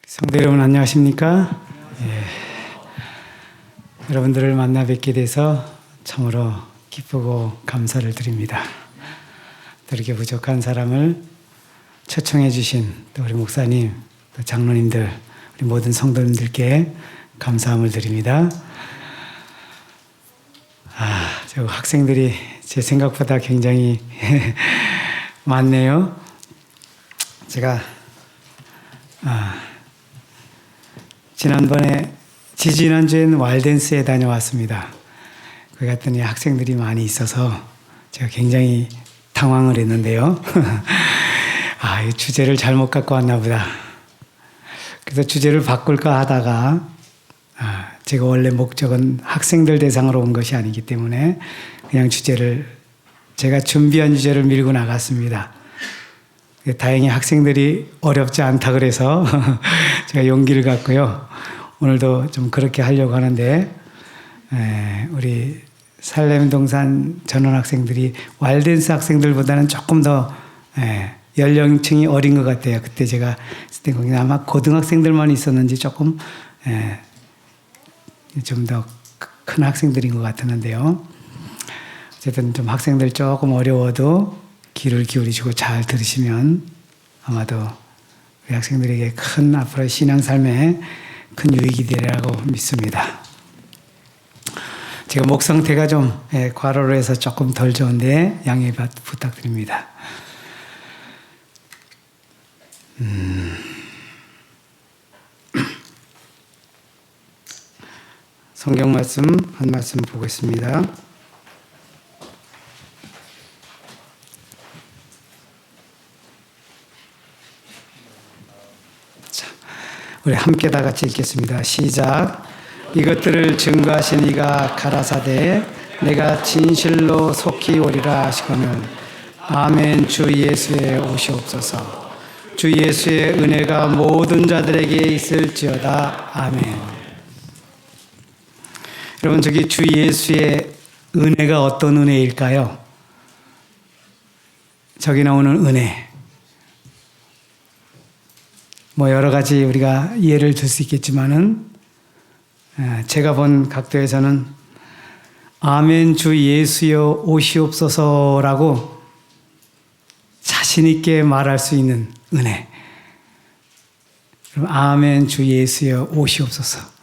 성도 여러분 안녕하십니까? 여러분들을 만나 뵙게 돼서 참으로 기쁘고 감사를 드립니다. 또 이렇게 부족한 사람을 초청해 주신 또 우리 목사님, 또 장로님들, 우리 모든 성도님들께 감사함을 드립니다. 저 학생들이 제 생각보다 굉장히 많네요. 제가 지난주엔 왈댄스에 다녀왔습니다. 거기 갔더니 학생들이 많이 있어서 제가 굉장히 당황을 했는데요. 이 주제를 잘못 갖고 왔나 보다. 그래서 주제를 바꿀까 하다가 제가 원래 목적은 학생들 대상으로 온 것이 아니기 때문에 그냥 제가 준비한 주제를 밀고 나갔습니다. 다행히 학생들이 어렵지 않다 그래서 제가 용기를 갖고요. 오늘도 좀 그렇게 하려고 하는데 우리 살렘동산 전원학생들이 왈댄스 학생들보다는 조금 더 연령층이 어린 것 같아요. 그때 제가 있을 때 거기 아마 고등학생들만 있었는지 조금 좀 더 큰 학생들인 것 같았는데요. 어쨌든 좀 학생들 조금 어려워도 귀를 기울이시고 잘 들으시면 아마도 우리 학생들에게 큰 앞으로의 신앙삶에 큰 유익이 되리라고 믿습니다. 제가 목 상태가 좀 과로로 해서 조금 덜 좋은데 양해 부탁드립니다. 성경 말씀 한 말씀 보겠습니다. 우리 함께 다 같이 읽겠습니다. 시작. 이것들을 증거하신 이가 가라사대 내가 진실로 속히 오리라 하시거늘 아멘. 주 예수의 오시옵소서. 주 예수의 은혜가 모든 자들에게 있을지어다. 아멘. 여러분, 저기 주 예수의 은혜가 어떤 은혜일까요? 저기 나오는 은혜. 여러 가지 우리가 이해를 들 수 있겠지만은, 제가 본 각도에서는 아멘 주 예수여 오시옵소서라고 자신있게 말할 수 있는 은혜. 아멘 주 예수여 오시옵소서.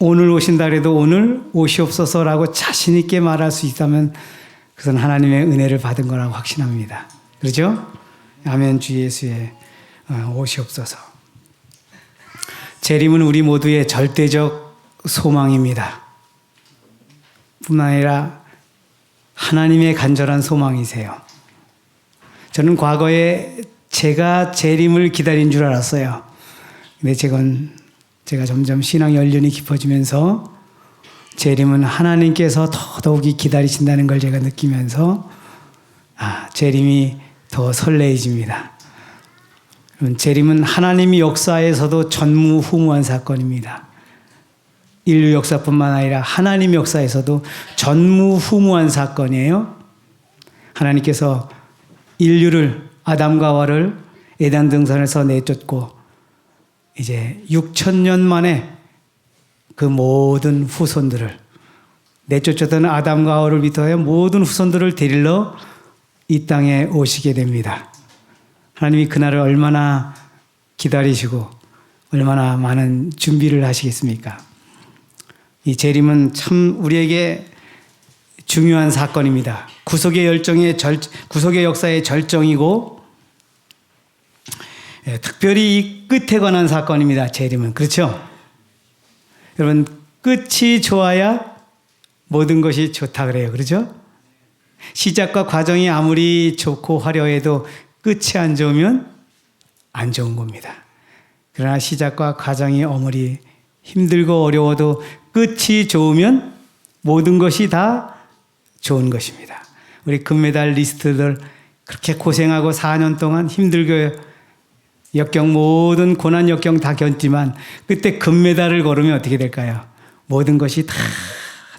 오늘 오신다 해도 오늘 오시옵소서라고 자신있게 말할 수 있다면 그것은 하나님의 은혜를 받은 거라고 확신합니다. 그렇죠? 아멘 주 예수의 오시옵소서. 재림은 우리 모두의 절대적 소망입니다. 뿐만 아니라 하나님의 간절한 소망이세요. 저는 과거에 제가 재림을 기다린 줄 알았어요. 근데 제가 점점 신앙 연륜이 깊어지면서 재림은 하나님께서 더더욱이 기다리신다는 걸 제가 느끼면서 재림이 더 설레해집니다. 재림은 하나님의 역사에서도 전무후무한 사건입니다. 인류 역사뿐만 아니라 하나님 역사에서도 전무후무한 사건이에요. 하나님께서 인류를 아담과 하와를 에덴 동산에서 내쫓고 이제 6,000년 만에 그 모든 후손들을 내쫓았던 아담과 하와를 비롯하여 모든 후손들을 데리러 이 땅에 오시게 됩니다. 하나님이 그날을 얼마나 기다리시고 얼마나 많은 준비를 하시겠습니까? 이 재림은 참 우리에게 중요한 사건입니다. 구속의 역사의 절정이고 특별히 이 끝에 관한 사건입니다. 재림은. 그렇죠? 여러분, 끝이 좋아야 모든 것이 좋다 그래요. 그렇죠? 시작과 과정이 아무리 좋고 화려해도 끝이 안 좋으면 안 좋은 겁니다. 그러나 시작과 과정이 아무리 힘들고 어려워도 끝이 좋으면 모든 것이 다 좋은 것입니다. 우리 금메달리스트들 그렇게 고생하고 4년 동안 힘들게 모든 고난 역경 다 견디지만 그때 금메달을 걸으면 어떻게 될까요? 모든 것이 다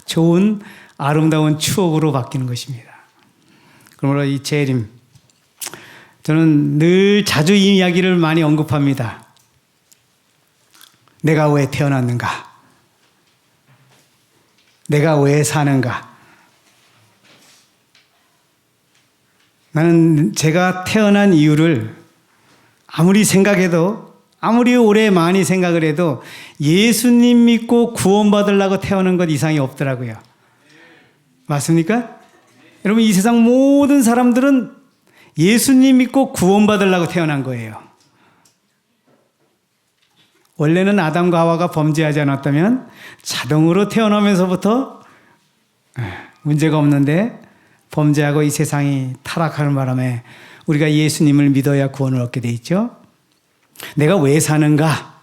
좋은 아름다운 추억으로 바뀌는 것입니다. 그러므로 이 재림, 저는 늘 자주 이 이야기를 많이 언급합니다. 내가 왜 태어났는가? 내가 왜 사는가? 나는 제가 태어난 이유를 아무리 생각해도, 아무리 오래 많이 생각을 해도 예수님 믿고 구원받으려고 태어난 것 이상이 없더라고요. 맞습니까? 여러분, 이 세상 모든 사람들은 예수님 믿고 구원받으려고 태어난 거예요. 원래는 아담과 하와가 범죄하지 않았다면 자동으로 태어나면서부터 문제가 없는데, 범죄하고 이 세상이 타락하는 바람에 우리가 예수님을 믿어야 구원을 얻게 돼 있죠. 내가 왜 사는가?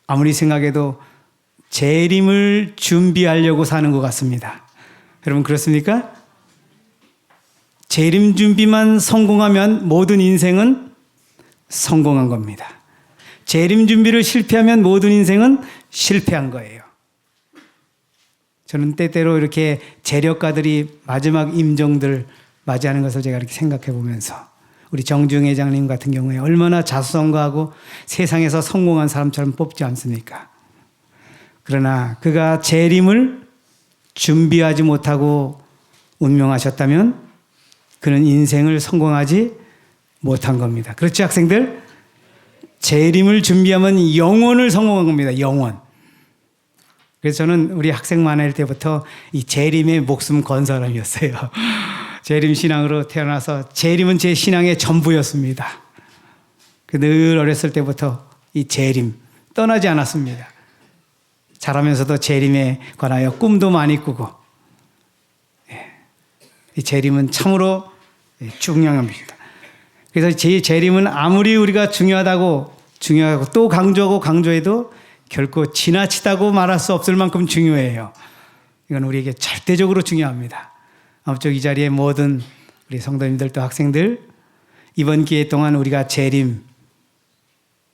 아무리 생각해도 재림을 준비하려고 사는 것 같습니다. 여러분, 그렇습니까? 재림 준비만 성공하면 모든 인생은 성공한 겁니다. 재림 준비를 실패하면 모든 인생은 실패한 거예요. 저는 때때로 이렇게 재력가들이 마지막 임종들 맞이하는 것을 제가 이렇게 생각해 보면서, 우리 정주영 회장님 같은 경우에 얼마나 자수성가하고 세상에서 성공한 사람처럼 뽑지 않습니까? 그러나 그가 재림을 준비하지 못하고 운명하셨다면 그는 인생을 성공하지 못한 겁니다. 그렇지, 학생들? 재림을 준비하면 영원을 성공한 겁니다. 영원. 그래서 저는 우리 학생 만날 때부터 이 재림의 목숨 건 사람이었어요. 재림 신앙으로 태어나서 재림은 제 신앙의 전부였습니다. 늘 어렸을 때부터 이 재림 떠나지 않았습니다. 자라면서도 재림에 관하여 꿈도 많이 꾸고, 이 재림은 참으로 중요합니다. 그래서 제 재림은 아무리 우리가 중요하고 또 강조해도 결코 지나치다고 말할 수 없을 만큼 중요해요. 이건 우리에게 절대적으로 중요합니다. 아무쪼록 이 자리에 모든 우리 성도님들 또 학생들, 이번 기회 동안 우리가 재림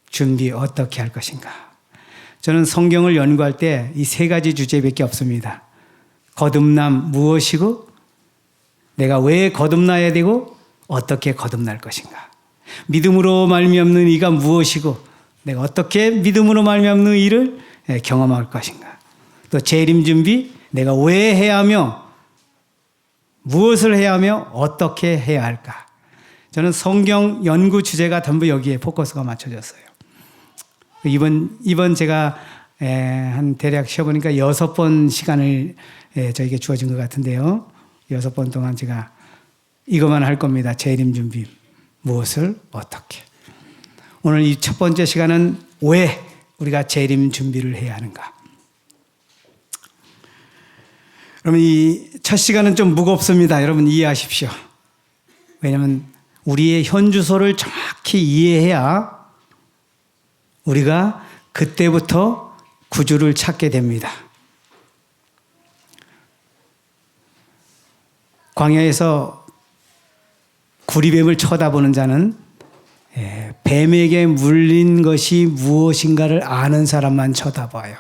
준비 어떻게 할 것인가? 저는 성경을 연구할 때 이 세 가지 주제밖에 없습니다. 거듭남 무엇이고, 내가 왜 거듭나야 되고, 어떻게 거듭날 것인가? 믿음으로 말미암는 이가 무엇이고, 내가 어떻게 믿음으로 말미암는 일을 경험할 것인가? 또 재림 준비, 내가 왜 해야 하며, 무엇을 해야 하며, 어떻게 해야 할까? 저는 성경 연구 주제가 전부 여기에 포커스가 맞춰졌어요. 이번 제가 한 대략 쉬어보니까 6번 시간을 저에게 주어진 것 같은데요. 6번 동안 제가 이것만 할 겁니다. 재림 준비, 무엇을 어떻게. 오늘 이 첫 번째 시간은 왜 우리가 재림 준비를 해야 하는가. 여러분, 이 첫 시간은 좀 무겁습니다. 여러분 이해하십시오. 왜냐하면 우리의 현 주소를 정확히 이해해야 우리가 그때부터 구주를 찾게 됩니다. 광야에서 구리뱀을 쳐다보는 자는 뱀에게 물린 것이 무엇인가를 아는 사람만 쳐다봐요.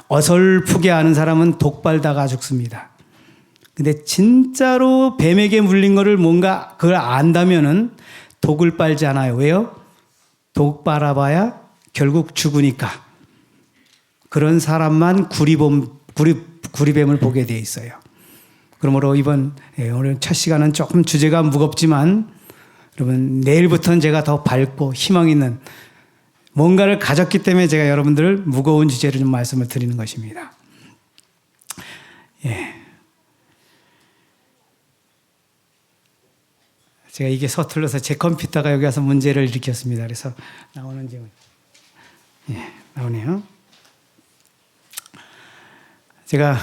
어설프게 아는 사람은 독발다가 죽습니다. 근데 진짜로 뱀에게 물린 거를 뭔가 그걸 안다면은 독을 빨지 않아요. 왜요? 독 빨아봐야 결국 죽으니까. 그런 사람만 구리뱀을 보게 돼 있어요. 그러므로 오늘 첫 시간은 조금 주제가 무겁지만, 여러분 내일부터는 제가 더 밝고 희망 있는 뭔가를 가졌기 때문에 제가 여러분들을 무거운 주제로 좀 말씀을 드리는 것입니다. 제가 이게 서툴러서 제 컴퓨터가 여기 와서 문제를 일으켰습니다. 그래서 나오는지 나오네요. 제가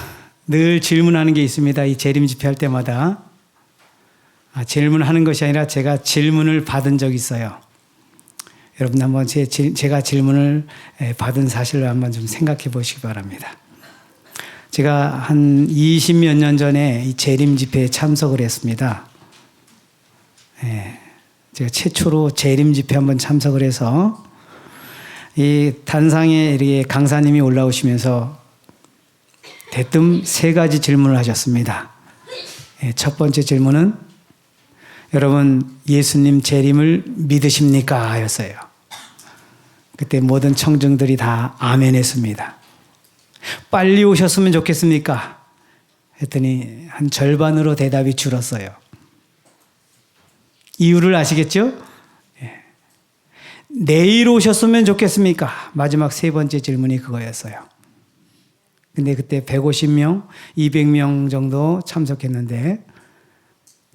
늘 질문하는 게 있습니다. 이 재림 집회할 때마다. 질문하는 것이 아니라 제가 질문을 받은 적이 있어요. 여러분 한번 제가 질문을 받은 사실을 한번 좀 생각해 보시기 바랍니다. 제가 한 20몇 년 전에 이 재림 집회에 참석을 했습니다. 제가 최초로 재림 집회 한번 참석을 해서 이 단상에 이렇게 강사님이 올라오시면서 대뜸 세 가지 질문을 하셨습니다. 첫 번째 질문은 여러분 예수님 재림을 믿으십니까? 였어요. 그때 모든 청중들이 다 아멘 했습니다. 빨리 오셨으면 좋겠습니까? 했더니 한 절반으로 대답이 줄었어요. 이유를 아시겠죠? 내일 오셨으면 좋겠습니까? 마지막 세 번째 질문이 그거였어요. 근데 그때 150명, 200명 정도 참석했는데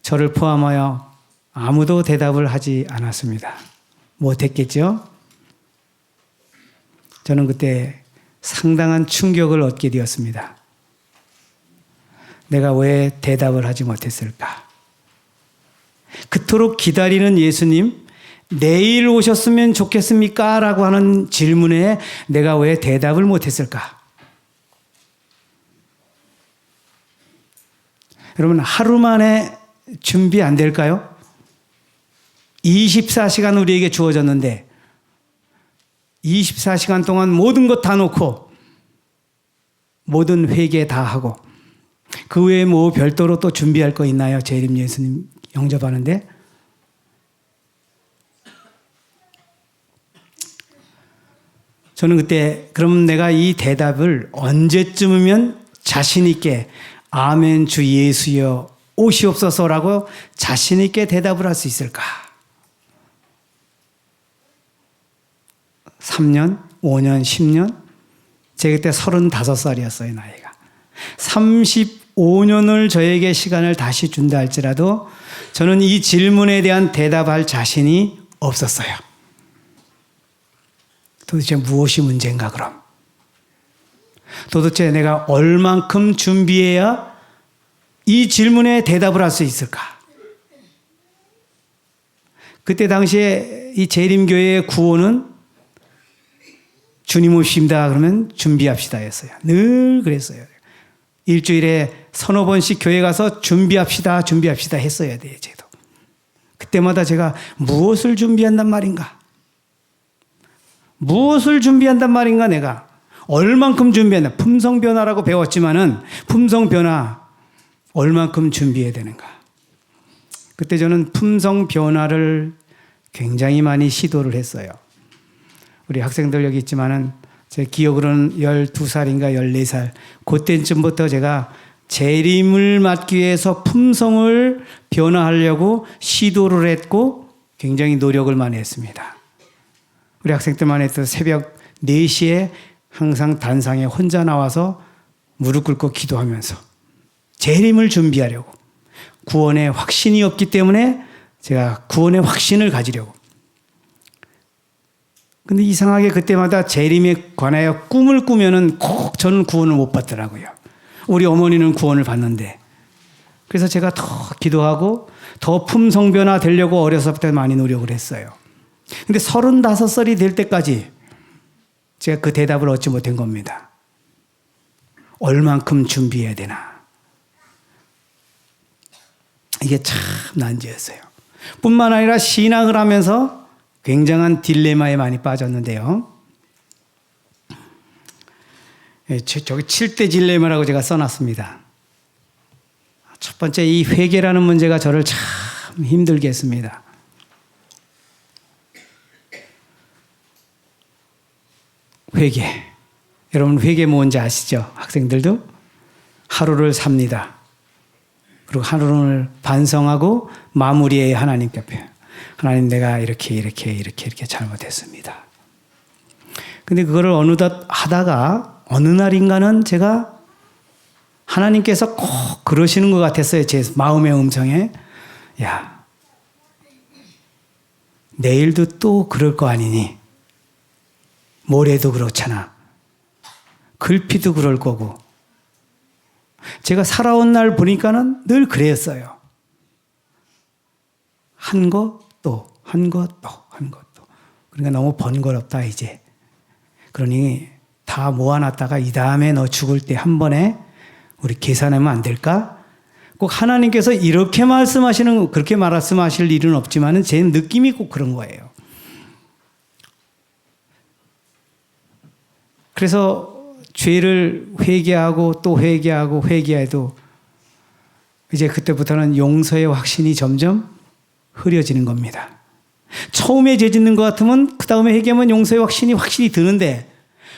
저를 포함하여 아무도 대답을 하지 않았습니다. 못했겠죠? 저는 그때 상당한 충격을 얻게 되었습니다. 내가 왜 대답을 하지 못했을까? 그토록 기다리는 예수님, 내일 오셨으면 좋겠습니까? 라고 하는 질문에 내가 왜 대답을 못했을까? 여러분, 하루 만에 준비 안 될까요? 24시간 우리에게 주어졌는데 24시간 동안 모든 것 다 놓고 모든 회개 다 하고 그 외에 뭐 별도로 또 준비할 거 있나요? 재림 예수님 영접하는데. 저는 그때 그럼 내가 이 대답을 언제쯤이면 자신 있게 아멘 주 예수여 오시옵소서라고 자신 있게 대답을 할 수 있을까? 3년, 5년, 10년? 제가 그때 35살이었어요, 나이가. 35년을 저에게 시간을 다시 준다 할지라도 저는 이 질문에 대한 대답할 자신이 없었어요. 도대체 무엇이 문제인가 그럼? 도대체 내가 얼만큼 준비해야 이 질문에 대답을 할 수 있을까? 그때 당시에 이 재림교회의 구호는 주님 오십니다 그러면 준비합시다 였어요. 늘 그랬어요. 일주일에 서너 번씩 교회 가서 준비합시다 했어야 돼요. 저도. 그때마다 제가 무엇을 준비한단 말인가? 무엇을 준비한단 말인가 내가? 얼만큼 준비한다. 품성 변화라고 배웠지만은 품성 변화 얼만큼 준비해야 되는가? 그때 저는 품성 변화를 굉장히 많이 시도를 했어요. 우리 학생들 여기 있지만은 제 기억으로는 12살인가 14살 그때쯤부터 제가 재림을 맞기 위해서 품성을 변화하려고 시도를 했고 굉장히 노력을 많이 했습니다. 우리 학생들만 해도 새벽 4시에 항상 단상에 혼자 나와서 무릎 꿇고 기도하면서 재림을 준비하려고 구원의 확신이 없기 때문에 제가 구원의 확신을 가지려고. 근데 이상하게 그때마다 재림에 관하여 꿈을 꾸면은 꼭 저는 구원을 못 받더라고요. 우리 어머니는 구원을 받는데. 그래서 제가 더 기도하고 더 품성 변화 되려고 어려서부터 많이 노력을 했어요. 근데 35살이 될 때까지 제가 그 대답을 얻지 못한 겁니다. 얼만큼 준비해야 되나. 이게 참 난제였어요. 뿐만 아니라 신앙을 하면서 굉장한 딜레마에 많이 빠졌는데요. 저기 7대 딜레마라고 제가 써놨습니다. 첫 번째 이 회개라는 문제가 저를 참 힘들게 했습니다. 회개. 여러분 회개 뭔지 아시죠? 학생들도? 하루를 삽니다. 그리고 하루를 반성하고 마무리에 하나님께 앞에 하나님 내가 이렇게 잘못했습니다. 근데 그거를 어느덧 하다가 어느 날인가는 제가 하나님께서 꼭 그러시는 것 같았어요. 제 마음의 음성에. 야, 내일도 또 그럴 거 아니니. 모레도 그렇잖아. 글피도 그럴 거고. 제가 살아온 날 보니까는 늘 그랬어요. 한 거 또, 한 거 또, 한 거 또. 그러니까 너무 번거롭다 이제. 그러니 다 모아놨다가 이 다음에 너 죽을 때 한 번에 우리 계산하면 안 될까? 꼭 하나님께서 이렇게 말씀하시는, 그렇게 말씀하실 일은 없지만은 제 느낌이 꼭 그런 거예요. 그래서 죄를 회개하고 또 회개하고 회개해도 이제 그때부터는 용서의 확신이 점점 흐려지는 겁니다. 처음에 죄 짓는 것 같으면 그 다음에 회개하면 용서의 확신이 확실히 드는데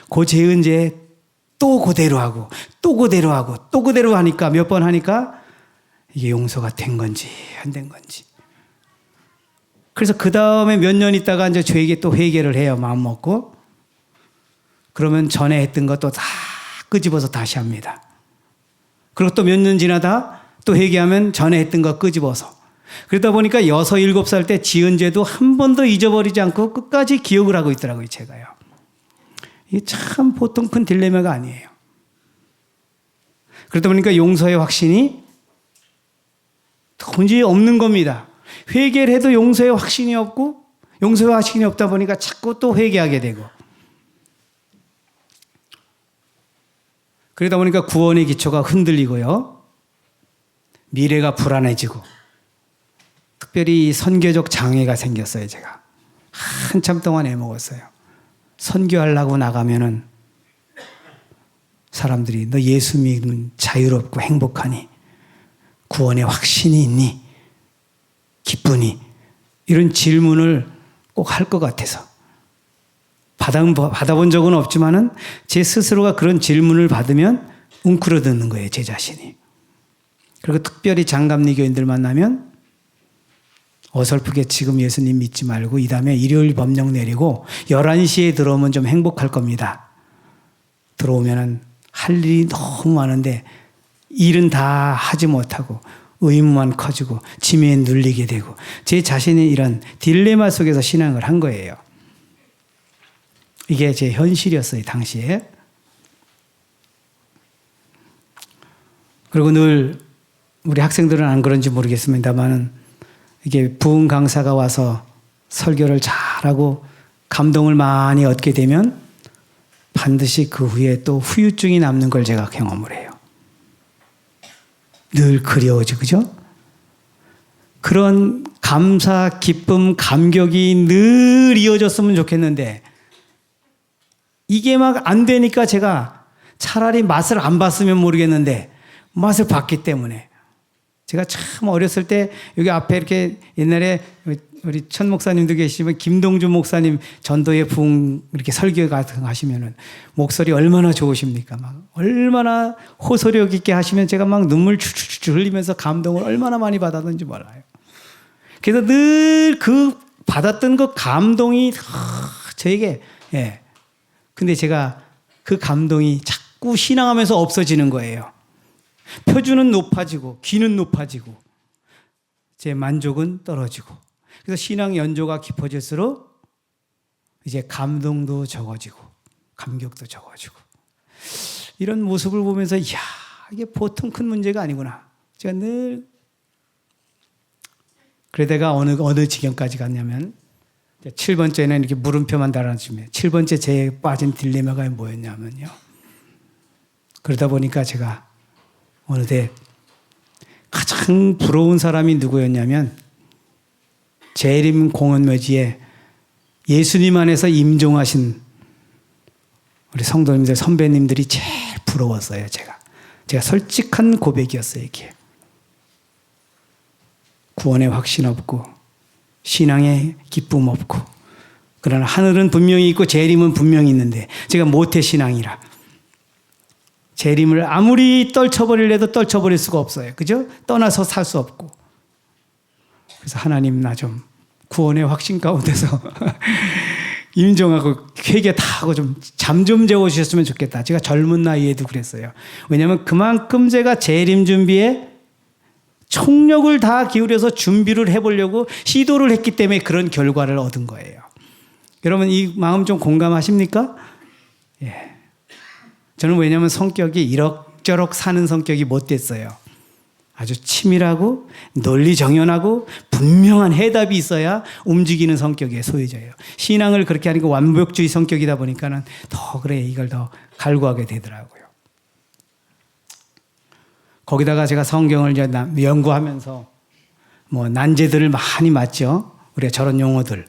그 죄은 죄 또 그대로 하고 또 그대로 하고 또 그대로 하니까 몇 번 하니까 이게 용서가 된 건지 안 된 건지. 그래서 그 다음에 몇 년 있다가 이제 죄에게 또 회개를 해요. 마음 먹고. 그러면 전에 했던 것도 다 끄집어서 다시 합니다. 그리고 또 몇 년 지나다 또 회개하면 전에 했던 거 끄집어서. 그러다 보니까 6, 7살 때 지은 죄도 한 번도 잊어버리지 않고 끝까지 기억을 하고 있더라고요, 제가요. 이게 참 보통 큰 딜레마가 아니에요. 그러다 보니까 용서의 확신이 도무지 없는 겁니다. 회개를 해도 용서의 확신이 없고 용서의 확신이 없다 보니까 자꾸 또 회개하게 되고 그러다 보니까 구원의 기초가 흔들리고요. 미래가 불안해지고 특별히 선교적 장애가 생겼어요. 제가 한참 동안 애먹었어요. 선교하려고 나가면은 사람들이 너 예수 믿으면 자유롭고 행복하니 구원의 확신이 있니? 기쁘니? 이런 질문을 꼭 할 것 같아서 받아본 적은 없지만은 제 스스로가 그런 질문을 받으면 웅크러드는 거예요. 제 자신이. 그리고 특별히 장감리교인들 만나면 어설프게 지금 예수님 믿지 말고 이 다음에 일요일 법령 내리고 11시에 들어오면 좀 행복할 겁니다. 들어오면은 할 일이 너무 많은데 일은 다 하지 못하고 의무만 커지고 짐에 눌리게 되고 제 자신이 이런 딜레마 속에서 신앙을 한 거예요. 이게 제 현실이었어요. 당시에. 그리고 늘 우리 학생들은 안 그런지 모르겠습니다만은 이게 부흥 강사가 와서 설교를 잘하고 감동을 많이 얻게 되면 반드시 그 후에 또 후유증이 남는 걸 제가 경험을 해요. 늘 그리워지고, 그죠? 그런 감사, 기쁨, 감격이 늘 이어졌으면 좋겠는데 이게 막 안 되니까 제가 차라리 맛을 안 봤으면 모르겠는데 맛을 봤기 때문에 제가 참 어렸을 때 여기 앞에 이렇게 옛날에 우리 천 목사님도 계시지만 김동준 목사님 전도의 부흥 이렇게 설교 같은 거 하시면은 목소리 얼마나 좋으십니까? 막 얼마나 호소력 있게 하시면 제가 막 눈물 추추추 흘리면서 감동을 얼마나 많이 받았는지 몰라요. 그래서 늘 그 받았던 그 감동이 저에게 예. 근데 제가 그 감동이 자꾸 신앙하면서 없어지는 거예요. 표준은 높아지고 귀는 높아지고 제 만족은 떨어지고 그래서 신앙 연조가 깊어질수록 이제 감동도 적어지고 감격도 적어지고 이런 모습을 보면서 이야 이게 보통 큰 문제가 아니구나. 제가 늘 그러다가 어느 지경까지 갔냐면 7번째는 이렇게 물음표만 달아주면 7번째 제에 빠진 딜레마가 뭐였냐면요. 그러다 보니까 제가 어느새 가장 부러운 사람이 누구였냐면 재림 공헌묘지에 예수님 안에서 임종하신 우리 성도님들 선배님들이 제일 부러웠어요. 제가 솔직한 고백이었어요. 이게 구원의 확신 없고 신앙의 기쁨 없고 그러나 하늘은 분명히 있고 재림은 분명히 있는데 제가 모태신앙이라 재림을 아무리 떨쳐버리려도 떨쳐버릴 수가 없어요. 그죠? 떠나서 살 수 없고. 그래서 하나님 나 좀 구원의 확신 가운데서 임종하고 회개 다 하고 좀 잠 좀 재워주셨으면 좋겠다. 제가 젊은 나이에도 그랬어요. 왜냐하면 그만큼 제가 재림 준비에 총력을 다 기울여서 준비를 해보려고 시도를 했기 때문에 그런 결과를 얻은 거예요. 여러분 이 마음 좀 공감하십니까? 예. 저는 왜냐하면 성격이 이럭저럭 사는 성격이 못 됐어요. 아주 치밀하고 논리정연하고 분명한 해답이 있어야 움직이는 성격에 소유져요. 신앙을 그렇게 하니까 완벽주의 성격이다 보니까는 더 그래 이걸 더 갈구하게 되더라고요. 거기다가 제가 성경을 이제 연구하면서 뭐 난제들을 많이 맞죠. 우리가 저런 용어들.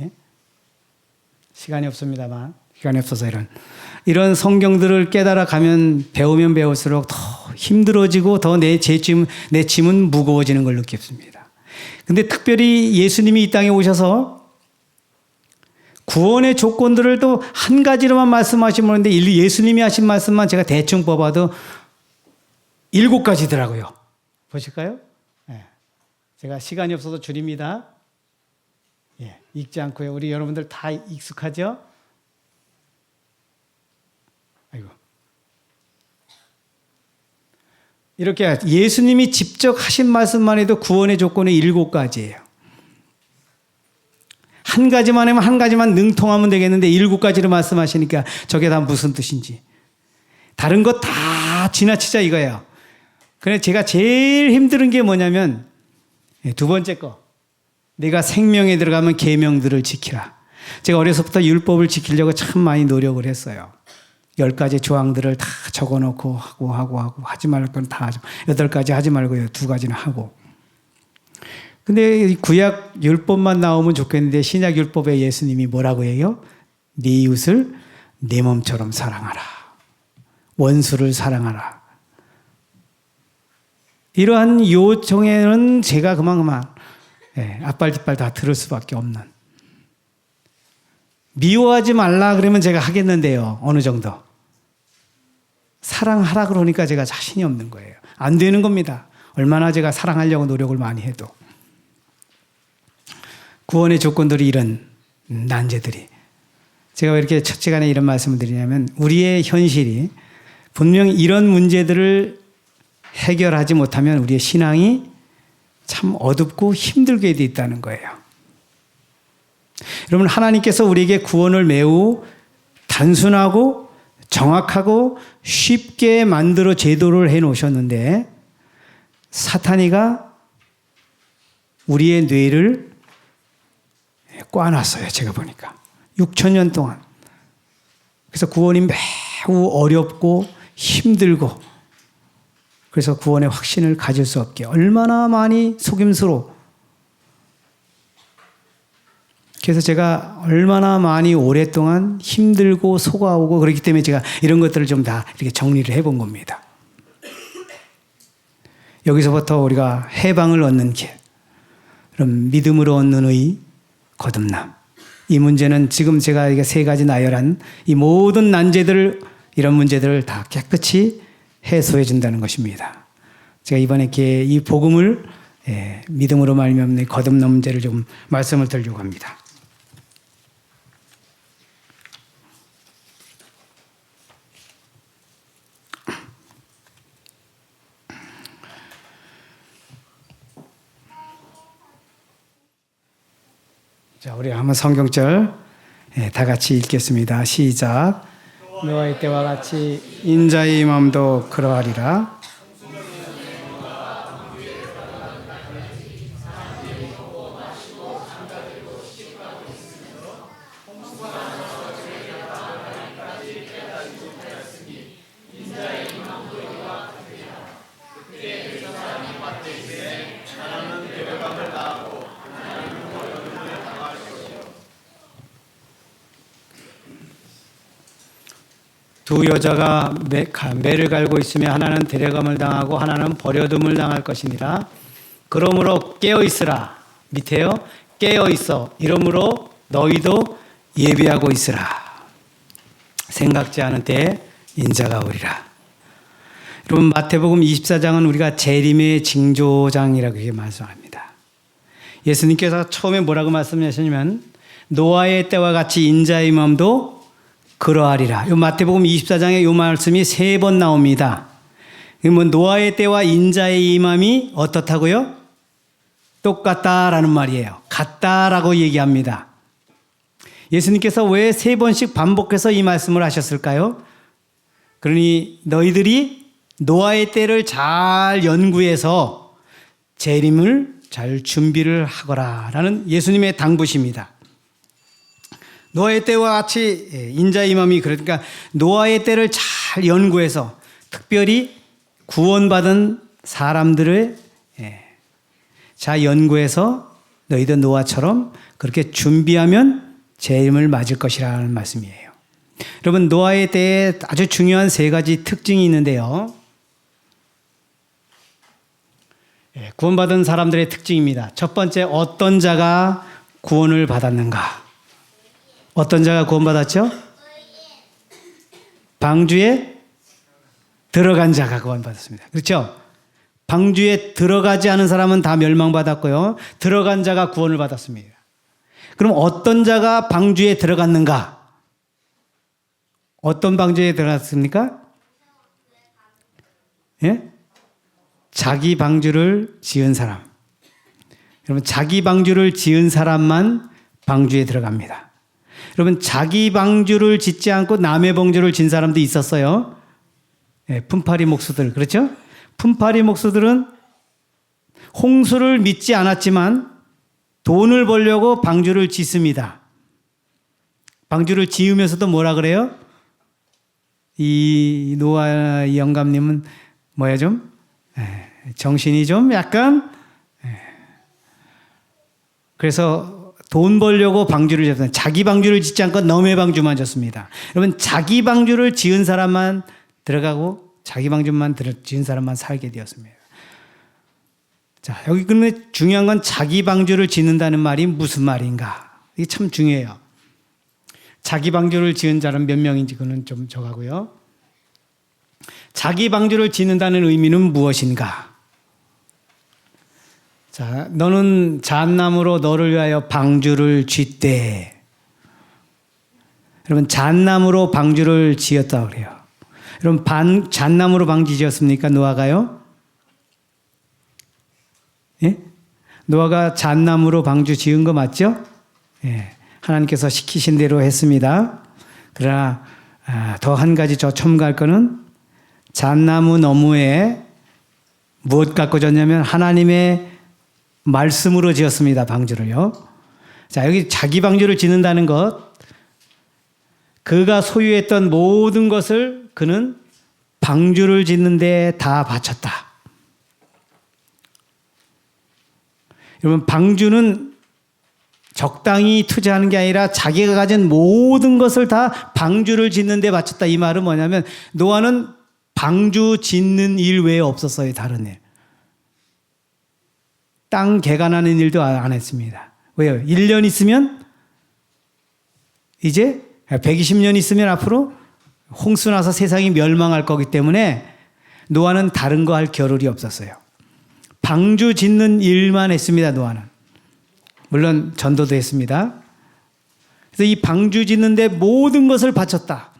예? 시간이 없습니다만 시간이 없어서 이런 이런 성경들을 깨달아 가면 배우면 배울수록 더 힘들어지고 더 내 짐은 무거워지는 걸 느꼈습니다. 근데 특별히 예수님이 이 땅에 오셔서 구원의 조건들을 또 한 가지로만 말씀하시면 되는데 예수님이 하신 말씀만 제가 대충 뽑아도 7가지더라고요. 보실까요? 네. 제가 시간이 없어서 줄입니다. 예, 읽지 않고요. 우리 여러분들 다 익숙하죠? 아이고. 이렇게 예수님이 직접 하신 말씀만 해도 구원의 조건이 7가지예요. 한 가지만 하면 한 가지만 능통하면 되겠는데 7가지로 말씀하시니까 저게 다 무슨 뜻인지. 다른 거 다 지나치자 이거예요. 그래 제가 제일 힘든 게 뭐냐면 2번째 거. 내가 생명에 들어가면 계명들을 지키라. 제가 어려서부터 율법을 지키려고 참 많이 노력을 했어요. 10가지 조항들을 다 적어놓고 하고 하지 말 건 다 하죠. 8가지 하지 말고요. 2가지는 하고. 근데 구약 율법만 나오면 좋겠는데 신약 율법에 예수님이 뭐라고 해요? 네 이웃을 내 몸처럼 사랑하라. 원수를 사랑하라. 이러한 요청에는 제가 그만 앞발뒷발 다 들을 수밖에 없는. 미워하지 말라 그러면 제가 하겠는데요. 어느 정도. 사랑하라 그러니까 제가 자신이 없는 거예요. 안 되는 겁니다. 얼마나 제가 사랑하려고 노력을 많이 해도. 구원의 조건들이 이런 난제들이. 제가 왜 이렇게 첫 시간에 이런 말씀을 드리냐면 우리의 현실이 분명 이런 문제들을 해결하지 못하면 우리의 신앙이 참 어둡고 힘들게 돼 있다는 거예요. 여러분 하나님께서 우리에게 구원을 매우 단순하고 정확하고 쉽게 만들어 제도를 해 놓으셨는데 사탄이가 우리의 뇌를 꽈놨어요. 제가 보니까 6,000년 동안. 그래서 구원이 매우 어렵고 힘들고 그래서 구원의 확신을 가질 수 없게 얼마나 많이 속임수로. 그래서 제가 얼마나 많이 오랫동안 힘들고 속아오고 그렇기 때문에 제가 이런 것들을 좀 다 이렇게 정리를 해본 겁니다. 여기서부터 우리가 해방을 얻는 길, 그럼 믿음으로 얻는 의, 거듭남. 이 문제는 지금 제가 이게 3가지 나열한 이 모든 난제들을 이런 문제들을 다 깨끗이 해소해 준다는 것입니다. 제가 이번에 이 복음을 믿음으로 말미암는 거듭남 문제를 좀 말씀을 드리려고 합니다. 자, 우리 한번 성경절 다 같이 읽겠습니다. 시작. 노아의 때와 같이 인자의 마음도 그러하리라. 두 여자가 매를 갈고 있으며 하나는 데려감을 당하고 하나는 버려둠을 당할 것이니라. 그러므로 깨어있으라. 밑에요. 깨어있어. 이러므로 너희도 예비하고 있으라. 생각지 않은 때에 인자가 오리라. 여러분 마태복음 24장은 우리가 재림의 징조장이라고 이렇게 말씀합니다. 예수님께서 처음에 뭐라고 말씀하셨냐면 노아의 때와 같이 인자의 마음도 그러하리라. 요 마태복음 24장에 요 말씀이 3번 나옵니다. 뭐 노아의 때와 인자의 임함이 어떻다고요? 똑같다라는 말이에요. 같다라고 얘기합니다. 예수님께서 왜 3번씩 반복해서 이 말씀을 하셨을까요? 그러니 너희들이 노아의 때를 잘 연구해서 재림을 잘 준비를 하거라라는 예수님의 당부십니다. 노아의 때와 같이 인자의 임함이 그러니까 노아의 때를 잘 연구해서 특별히 구원받은 사람들을 잘 연구해서 너희도 노아처럼 그렇게 준비하면 재림을 맞을 것이라는 말씀이에요. 여러분, 노아에 대해 아주 중요한 세 가지 특징이 있는데요. 구원받은 사람들의 특징입니다. 첫 번째, 어떤 자가 구원을 받았는가? 어떤 자가 구원받았죠? 방주에 들어간 자가 구원받았습니다. 그렇죠? 방주에 들어가지 않은 사람은 다 멸망받았고요. 들어간 자가 구원을 받았습니다. 그럼 어떤 자가 방주에 들어갔는가? 어떤 방주에 들어갔습니까? 예? 자기 방주를 지은 사람. 여러분, 자기 방주를 지은 사람만 방주에 들어갑니다. 여러분, 자기 방주를 짓지 않고 남의 방주를 진 사람도 있었어요. 예, 품팔이 목수들, 그렇죠? 품팔이 목수들은 홍수를 믿지 않았지만 돈을 벌려고 방주를 짓습니다. 방주를 지으면서도 뭐라 그래요? 이 노아 영감님은 뭐야 좀? 정신이 좀 약간, 그래서 돈 벌려고 방주를 짓습니다. 자기 방주를 짓지 않고 남의 방주만 짓습니다. 여러분, 자기 방주를 지은 사람만 들어가고 자기 방주만 지은 사람만 살게 되었습니다. 자, 여기 그러면 중요한 건 자기 방주를 짓는다는 말이 무슨 말인가? 이게 참 중요해요. 자기 방주를 지은 자는 몇 명인지 그는 좀 적하고요. 자기 방주를 짓는다는 의미는 무엇인가? 자, 너는 잣나무로 너를 위하여 방주를 짓되. 여러분, 잣나무로 방주를 지었다고 그래요. 여러분, 잣나무로 방주 지었습니까? 노아가요? 예? 노아가 잣나무로 방주 지은 거 맞죠? 예. 하나님께서 시키신 대로 했습니다. 그러나 더 한 가지 저 첨가할 거는 잣나무 너머에 무엇 갖고 졌냐면 하나님의 말씀으로 지었습니다. 방주를요. 자, 여기 자기 방주를 짓는다는 것, 그가 소유했던 모든 것을 그는 방주를 짓는 데 다 바쳤다. 여러분, 방주는 적당히 투자하는 게 아니라 자기가 가진 모든 것을 다 방주를 짓는 데 바쳤다. 이 말은 뭐냐면 노아는 방주 짓는 일 외에 없었어요. 다른 일. 땅 개간하는 일도 안 했습니다. 왜요? 1년 있으면 이제 120년 있으면 앞으로 홍수 나서 세상이 멸망할 거기 때문에 노아는 다른 거 할 겨를이 없었어요. 방주 짓는 일만 했습니다. 노아는. 물론 전도도 했습니다. 그래서 이 방주 짓는데 모든 것을 바쳤다.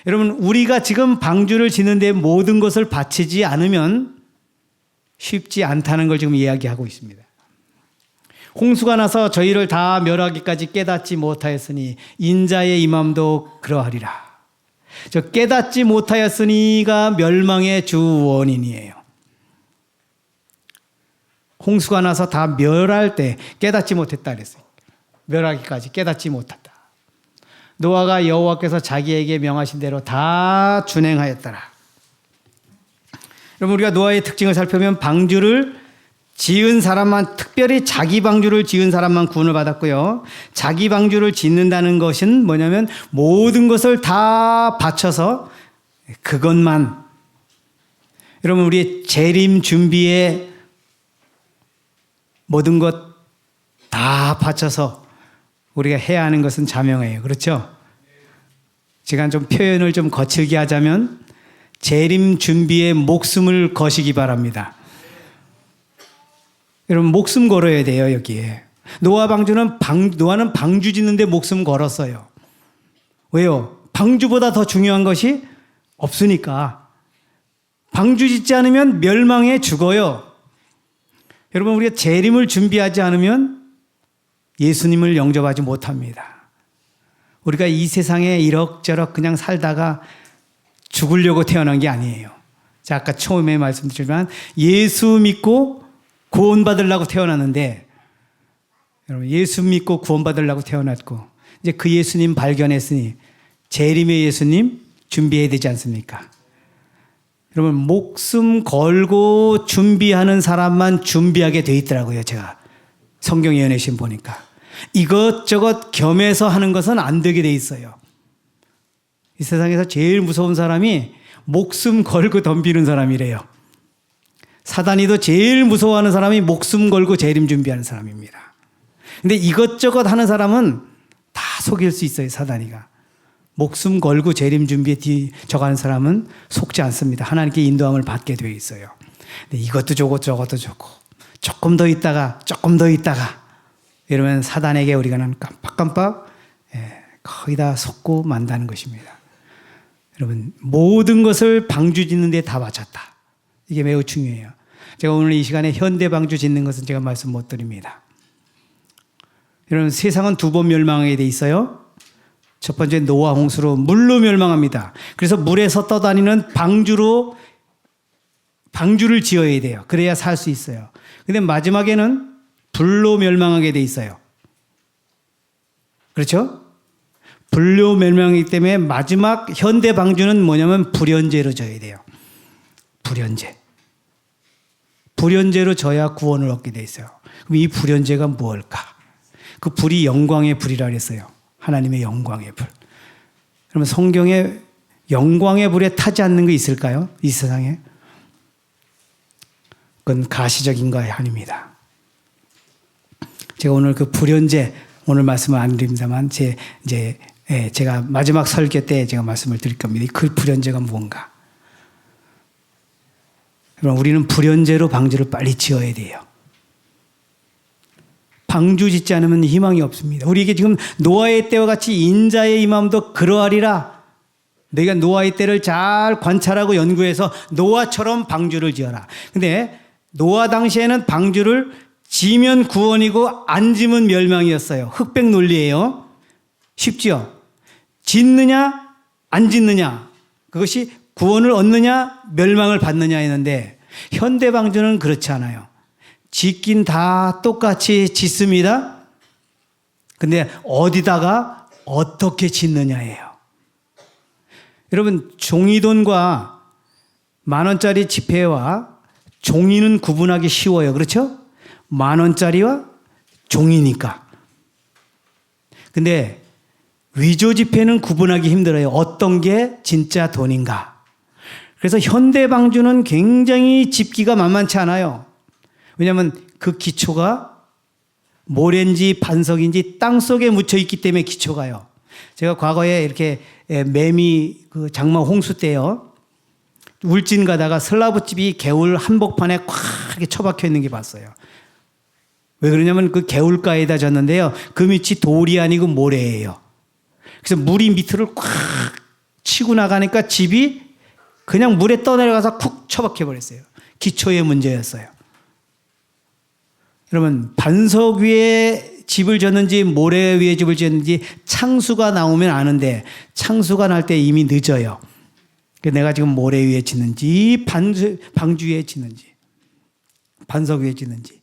여러분, 우리가 지금 방주를 짓는데 모든 것을 바치지 않으면 쉽지 않다는 걸 지금 이야기하고 있습니다. 홍수가 나서 저희를 다 멸하기까지 깨닫지 못하였으니 인자의 임함도 그러하리라. 저 깨닫지 못하였으니가 멸망의 주 원인이에요. 홍수가 나서 다 멸할 때 깨닫지 못했다 그랬어요. 멸하기까지 깨닫지 못했다. 노아가 여호와께서 자기에게 명하신 대로 다 준행하였더라. 여러분, 우리가 노아의 특징을 살펴보면 방주를 지은 사람만, 특별히 자기 방주를 지은 사람만 구원을 받았고요. 자기 방주를 짓는다는 것은 뭐냐면 모든 것을 다 바쳐서 그것만, 여러분, 우리의 재림 준비에 모든 것 다 바쳐서 우리가 해야 하는 것은 자명해요. 그렇죠? 제가 좀 표현을 좀 거칠게 하자면 재림 준비에 목숨을 거시기 바랍니다. 여러분, 목숨 걸어야 돼요. 여기에 노아는 방주 짓는데 목숨 걸었어요. 왜요? 방주보다 더 중요한 것이 없으니까. 방주 짓지 않으면 멸망해 죽어요. 여러분, 우리가 재림을 준비하지 않으면 예수님을 영접하지 못합니다. 우리가 이 세상에 이럭저럭 그냥 살다가 죽으려고 태어난 게 아니에요. 자, 아까 처음에 말씀드렸지만 예수 믿고 구원받으려고 태어났는데, 여러분, 예수 믿고 구원받으려고 태어났고 이제 그 예수님 발견했으니 재림의 예수님 준비해야 되지 않습니까? 여러분, 목숨 걸고 준비하는 사람만 준비하게 돼 있더라고요. 제가 성경 예언의 보니까 이것저것 겸해서 하는 것은 안 되게 돼 있어요. 이 세상에서 제일 무서운 사람이 목숨 걸고 덤비는 사람이래요. 사단이도 제일 무서워하는 사람이 목숨 걸고 재림 준비하는 사람입니다. 근데 이것저것 하는 사람은 다 속일 수 있어요, 사단이가. 목숨 걸고 재림 준비에 뒤져가는 사람은 속지 않습니다. 하나님께 인도함을 받게 되어 있어요. 근데 이것도 좋고 저것도 좋고 조금 더 있다가 이러면 사단에게 우리가는 깜빡깜빡 거의 다 속고 만다는 것입니다. 여러분, 모든 것을 방주 짓는 데 다 바쳤다. 이게 매우 중요해요. 제가 오늘 이 시간에 현대 방주 짓는 것은 제가 말씀 못 드립니다. 여러분, 세상은 두 번 멸망하게 돼 있어요. 첫 번째 노아 홍수로 물로 멸망합니다. 그래서 물에서 떠다니는 방주를 지어야 돼요. 그래야 살 수 있어요. 근데 마지막에는 불로 멸망하게 돼 있어요. 그렇죠? 불로 멸망이기 때문에 마지막 현대 방주는 뭐냐면 불연제로 져야 돼요. 불연제로 져야 구원을 얻게 돼 있어요. 그럼 이 불연제가 무엇일까? 그 불이 영광의 불이라 그랬어요. 하나님의 영광의 불. 그러면 성경에 영광의 불에 타지 않는 게 있을까요? 이 세상에? 그건 가시적인 거 아닙니다. 제가 오늘 그 불연제, 오늘 말씀은 안 드립니다만, 제가 마지막 설교 때 제가 말씀을 드릴 겁니다. 그 불연제가 무언가? 그럼 우리는 불연제로 방주를 빨리 지어야 돼요. 방주 짓지 않으면 희망이 없습니다. 우리에게 지금 노아의 때와 같이 인자의 임함도 그러하리라. 너희가 노아의 때를 잘 관찰하고 연구해서 노아처럼 방주를 지어라. 근데 노아 당시에는 방주를 지면 구원이고 안 지면 멸망이었어요. 흑백 논리예요. 쉽지요? 짓느냐 안 짓느냐, 그것이 구원을 얻느냐 멸망을 받느냐 했는데, 현대 방주는 그렇지 않아요. 짓긴 다 똑같이 짓습니다. 근데 어디다가 어떻게 짓느냐예요. 여러분, 종이돈과 10,000원짜리 지폐와 종이는 구분하기 쉬워요. 그렇죠? 10,000원짜리와 종이니까. 근데 위조 지폐는 구분하기 힘들어요. 어떤 게 진짜 돈인가. 그래서 현대 방주는 굉장히 집기가 만만치 않아요. 왜냐하면 그 기초가 모래인지 반석인지 땅속에 묻혀 있기 때문에 기초가요. 제가 과거에 이렇게 매미 그 장마 홍수 때요, 울진 가다가 슬라브집이 개울 한복판에 콱 이렇게 처박혀 있는 게 봤어요. 왜 그러냐면 그 개울가에다 졌는데요, 그 밑이 돌이 아니고 모래예요. 그래서 물이 밑을 콱 치고 나가니까 집이 그냥 물에 떠내려가서 쿡 처박혀 버렸어요. 기초의 문제였어요. 여러분, 반석 위에 집을 졌는지 모래 위에 집을 지었는지 창수가 나오면 아는데, 창수가 날 때 이미 늦어요. 내가 지금 모래 위에 짓는지 방주 위에 짓는지 반석 위에 짓는지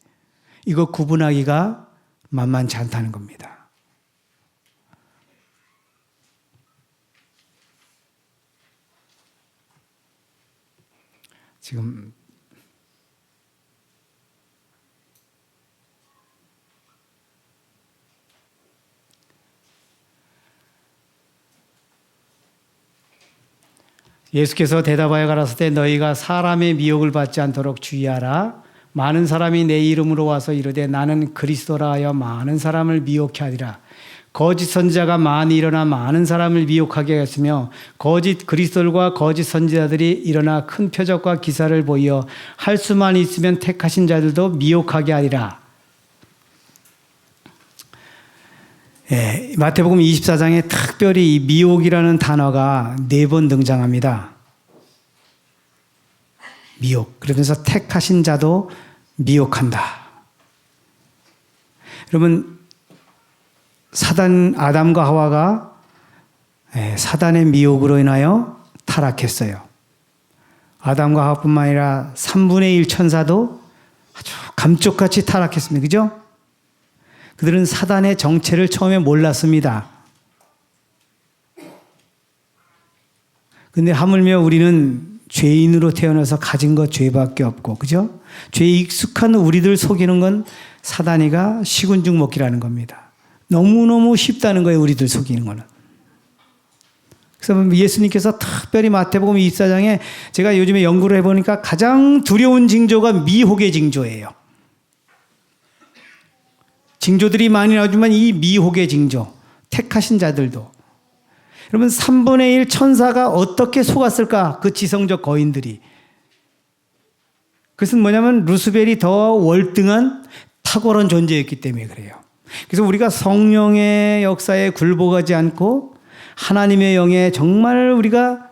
이거 구분하기가 만만치 않다는 겁니다. 지금 예수께서 대답하여 가라사대 너희가 사람의 미혹을 받지 않도록 주의하라. 많은 사람이 내 이름으로 와서 이르되 나는 그리스도라 하여 많은 사람을 미혹케 하리라. 거짓 선지자가 많이 일어나 많은 사람을 미혹하게 하였으며 거짓 그리스도들과 거짓 선지자들이 일어나 큰 표적과 기사를 보이어 할 수만 있으면 택하신 자들도 미혹하게 하리라. 마태복음 24장에 특별히 이 미혹이라는 단어가 4번 등장합니다. 미혹. 그러면서 택하신 자도 미혹한다. 여러분, 아담과 하와가 사단의 미혹으로 인하여 타락했어요. 아담과 하와뿐만 아니라 3분의 1 천사도 아주 감쪽같이 타락했습니다. 그죠? 그들은 사단의 정체를 처음에 몰랐습니다. 근데 하물며 우리는 죄인으로 태어나서 가진 것 죄밖에 없고, 그죠? 죄에 익숙한 우리들 속이는 건 사단이가 시군죽 먹기라는 겁니다. 너무너무 쉽다는 거예요, 우리들 속이는 거는. 그래서 예수님께서 특별히 마태복음 24장에 제가 요즘에 연구를 해보니까 가장 두려운 징조가 미혹의 징조예요. 징조들이 많이 나오지만 이 미혹의 징조, 택하신 자들도. 여러분 3분의 1 천사가 어떻게 속았을까? 그 지성적 거인들이. 그것은 뭐냐면 루스벨이 더 월등한 탁월한 존재였기 때문에 그래요. 그래서 우리가 성령의 역사에 굴복하지 않고 하나님의 영에 정말 우리가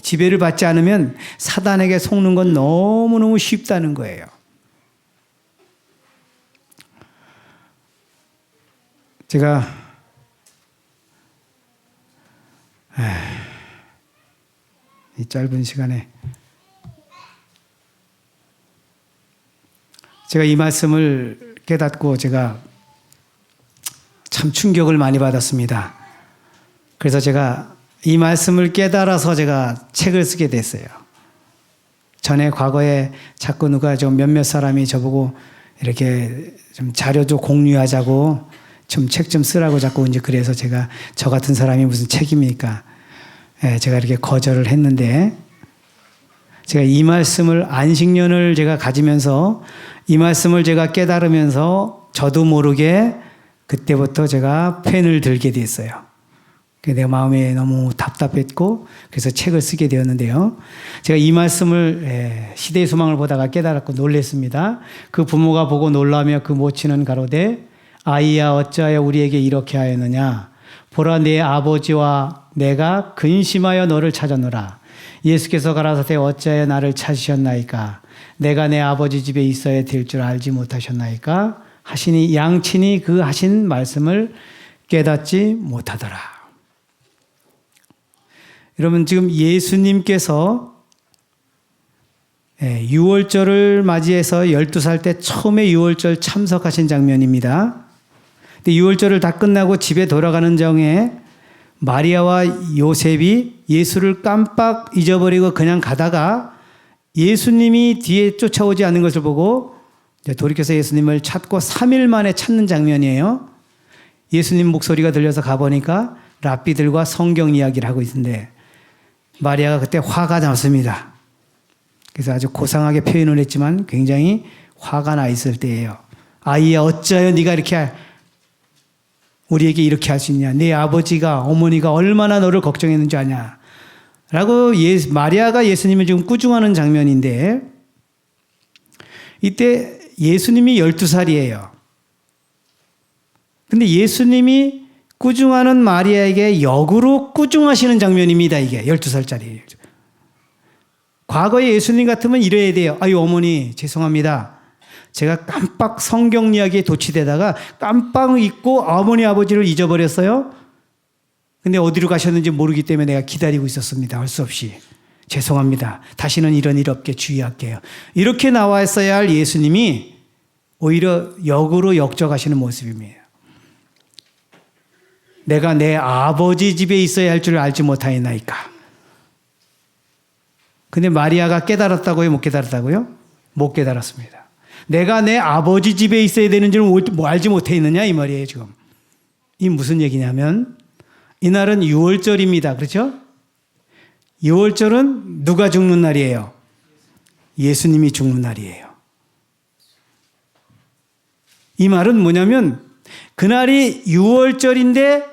지배를 받지 않으면 사단에게 속는 건 너무너무 쉽다는 거예요. 제가 이 짧은 시간에 제가 이 말씀을 깨닫고 제가 참 충격을 많이 받았습니다. 그래서 제가 이 말씀을 깨달아서 제가 책을 쓰게 됐어요. 전에 과거에 자꾸 누가 좀 몇몇 사람이 저보고 이렇게 좀 자료 좀 공유하자고 좀 책 좀 쓰라고 자꾸 이제 그래서 제가 저 같은 사람이 무슨 책입니까? 제가 이렇게 거절을 했는데 제가 이 말씀을 안식년을 제가 가지면서 이 말씀을 제가 깨달으면서 저도 모르게 그때부터 제가 펜을 들게 됐어요. 내 마음이 너무 답답했고 그래서 책을 쓰게 되었는데요. 제가 이 말씀을 시대의 소망을 보다가 깨달았고 놀랐습니다. 그 부모가 보고 놀라며 그 모친은 가로되 아이야 어찌하여 우리에게 이렇게 하였느냐 보라 내 아버지와 내가 근심하여 너를 찾았노라. 예수께서 가라사대 어찌하여 나를 찾으셨나이까 내가 내 아버지 집에 있어야 될 줄 알지 못하셨나이까 하시니 양친이 그 하신 말씀을 깨닫지 못하더라. 여러분 지금 예수님께서 6월절을 맞이해서 12살 때 처음에 6월절 참석하신 장면입니다. 근데 6월절을 다 끝나고 집에 돌아가는 중에 마리아와 요셉이 예수를 깜빡 잊어버리고 그냥 가다가 예수님이 뒤에 쫓아오지 않는 것을 보고 돌이켜서 예수님을 찾고 3일 만에 찾는 장면이에요. 예수님 목소리가 들려서 가보니까 랍비들과 성경 이야기를 하고 있는데 마리아가 그때 화가 났습니다. 그래서 아주 고상하게 표현을 했지만 굉장히 화가 나 있을 때예요. 아이야 어찌하여 네가 이렇게 우리에게 이렇게 할 수 있냐. 네 아버지가 어머니가 얼마나 너를 걱정했는지 아냐. 라고 마리아가 예수님을 지금 꾸중하는 장면인데 이때 예수님이 12살이에요. 근데 예수님이 꾸중하는 마리아에게 역으로 꾸중하시는 장면입니다. 이게 12살짜리. 과거에 예수님 같으면 이래야 돼요. 아유 어머니 죄송합니다. 제가 깜빡 성경 이야기에 도취되다가 깜빡 잊고 어머니 아버지를 잊어버렸어요. 근데 어디로 가셨는지 모르기 때문에 내가 기다리고 있었습니다. 할 수 없이. 죄송합니다. 다시는 이런 일 없게 주의할게요. 이렇게 나왔어야 할 예수님이 오히려 역으로 역적하시는 모습입니다. 내가 내 아버지 집에 있어야 할 줄 알지 못하였나이까. 근데 마리아가 깨달았다고요? 못 깨달았다고요? 못 깨달았습니다. 내가 내 아버지 집에 있어야 되는 줄 알지 못했느냐 이 말이에요 지금. 이 무슨 얘기냐면 이날은 6월절입니다. 그렇죠? 6월절은 누가 죽는 날이에요? 예수님이 죽는 날이에요. 이 말은 뭐냐면 그날이 6월절인데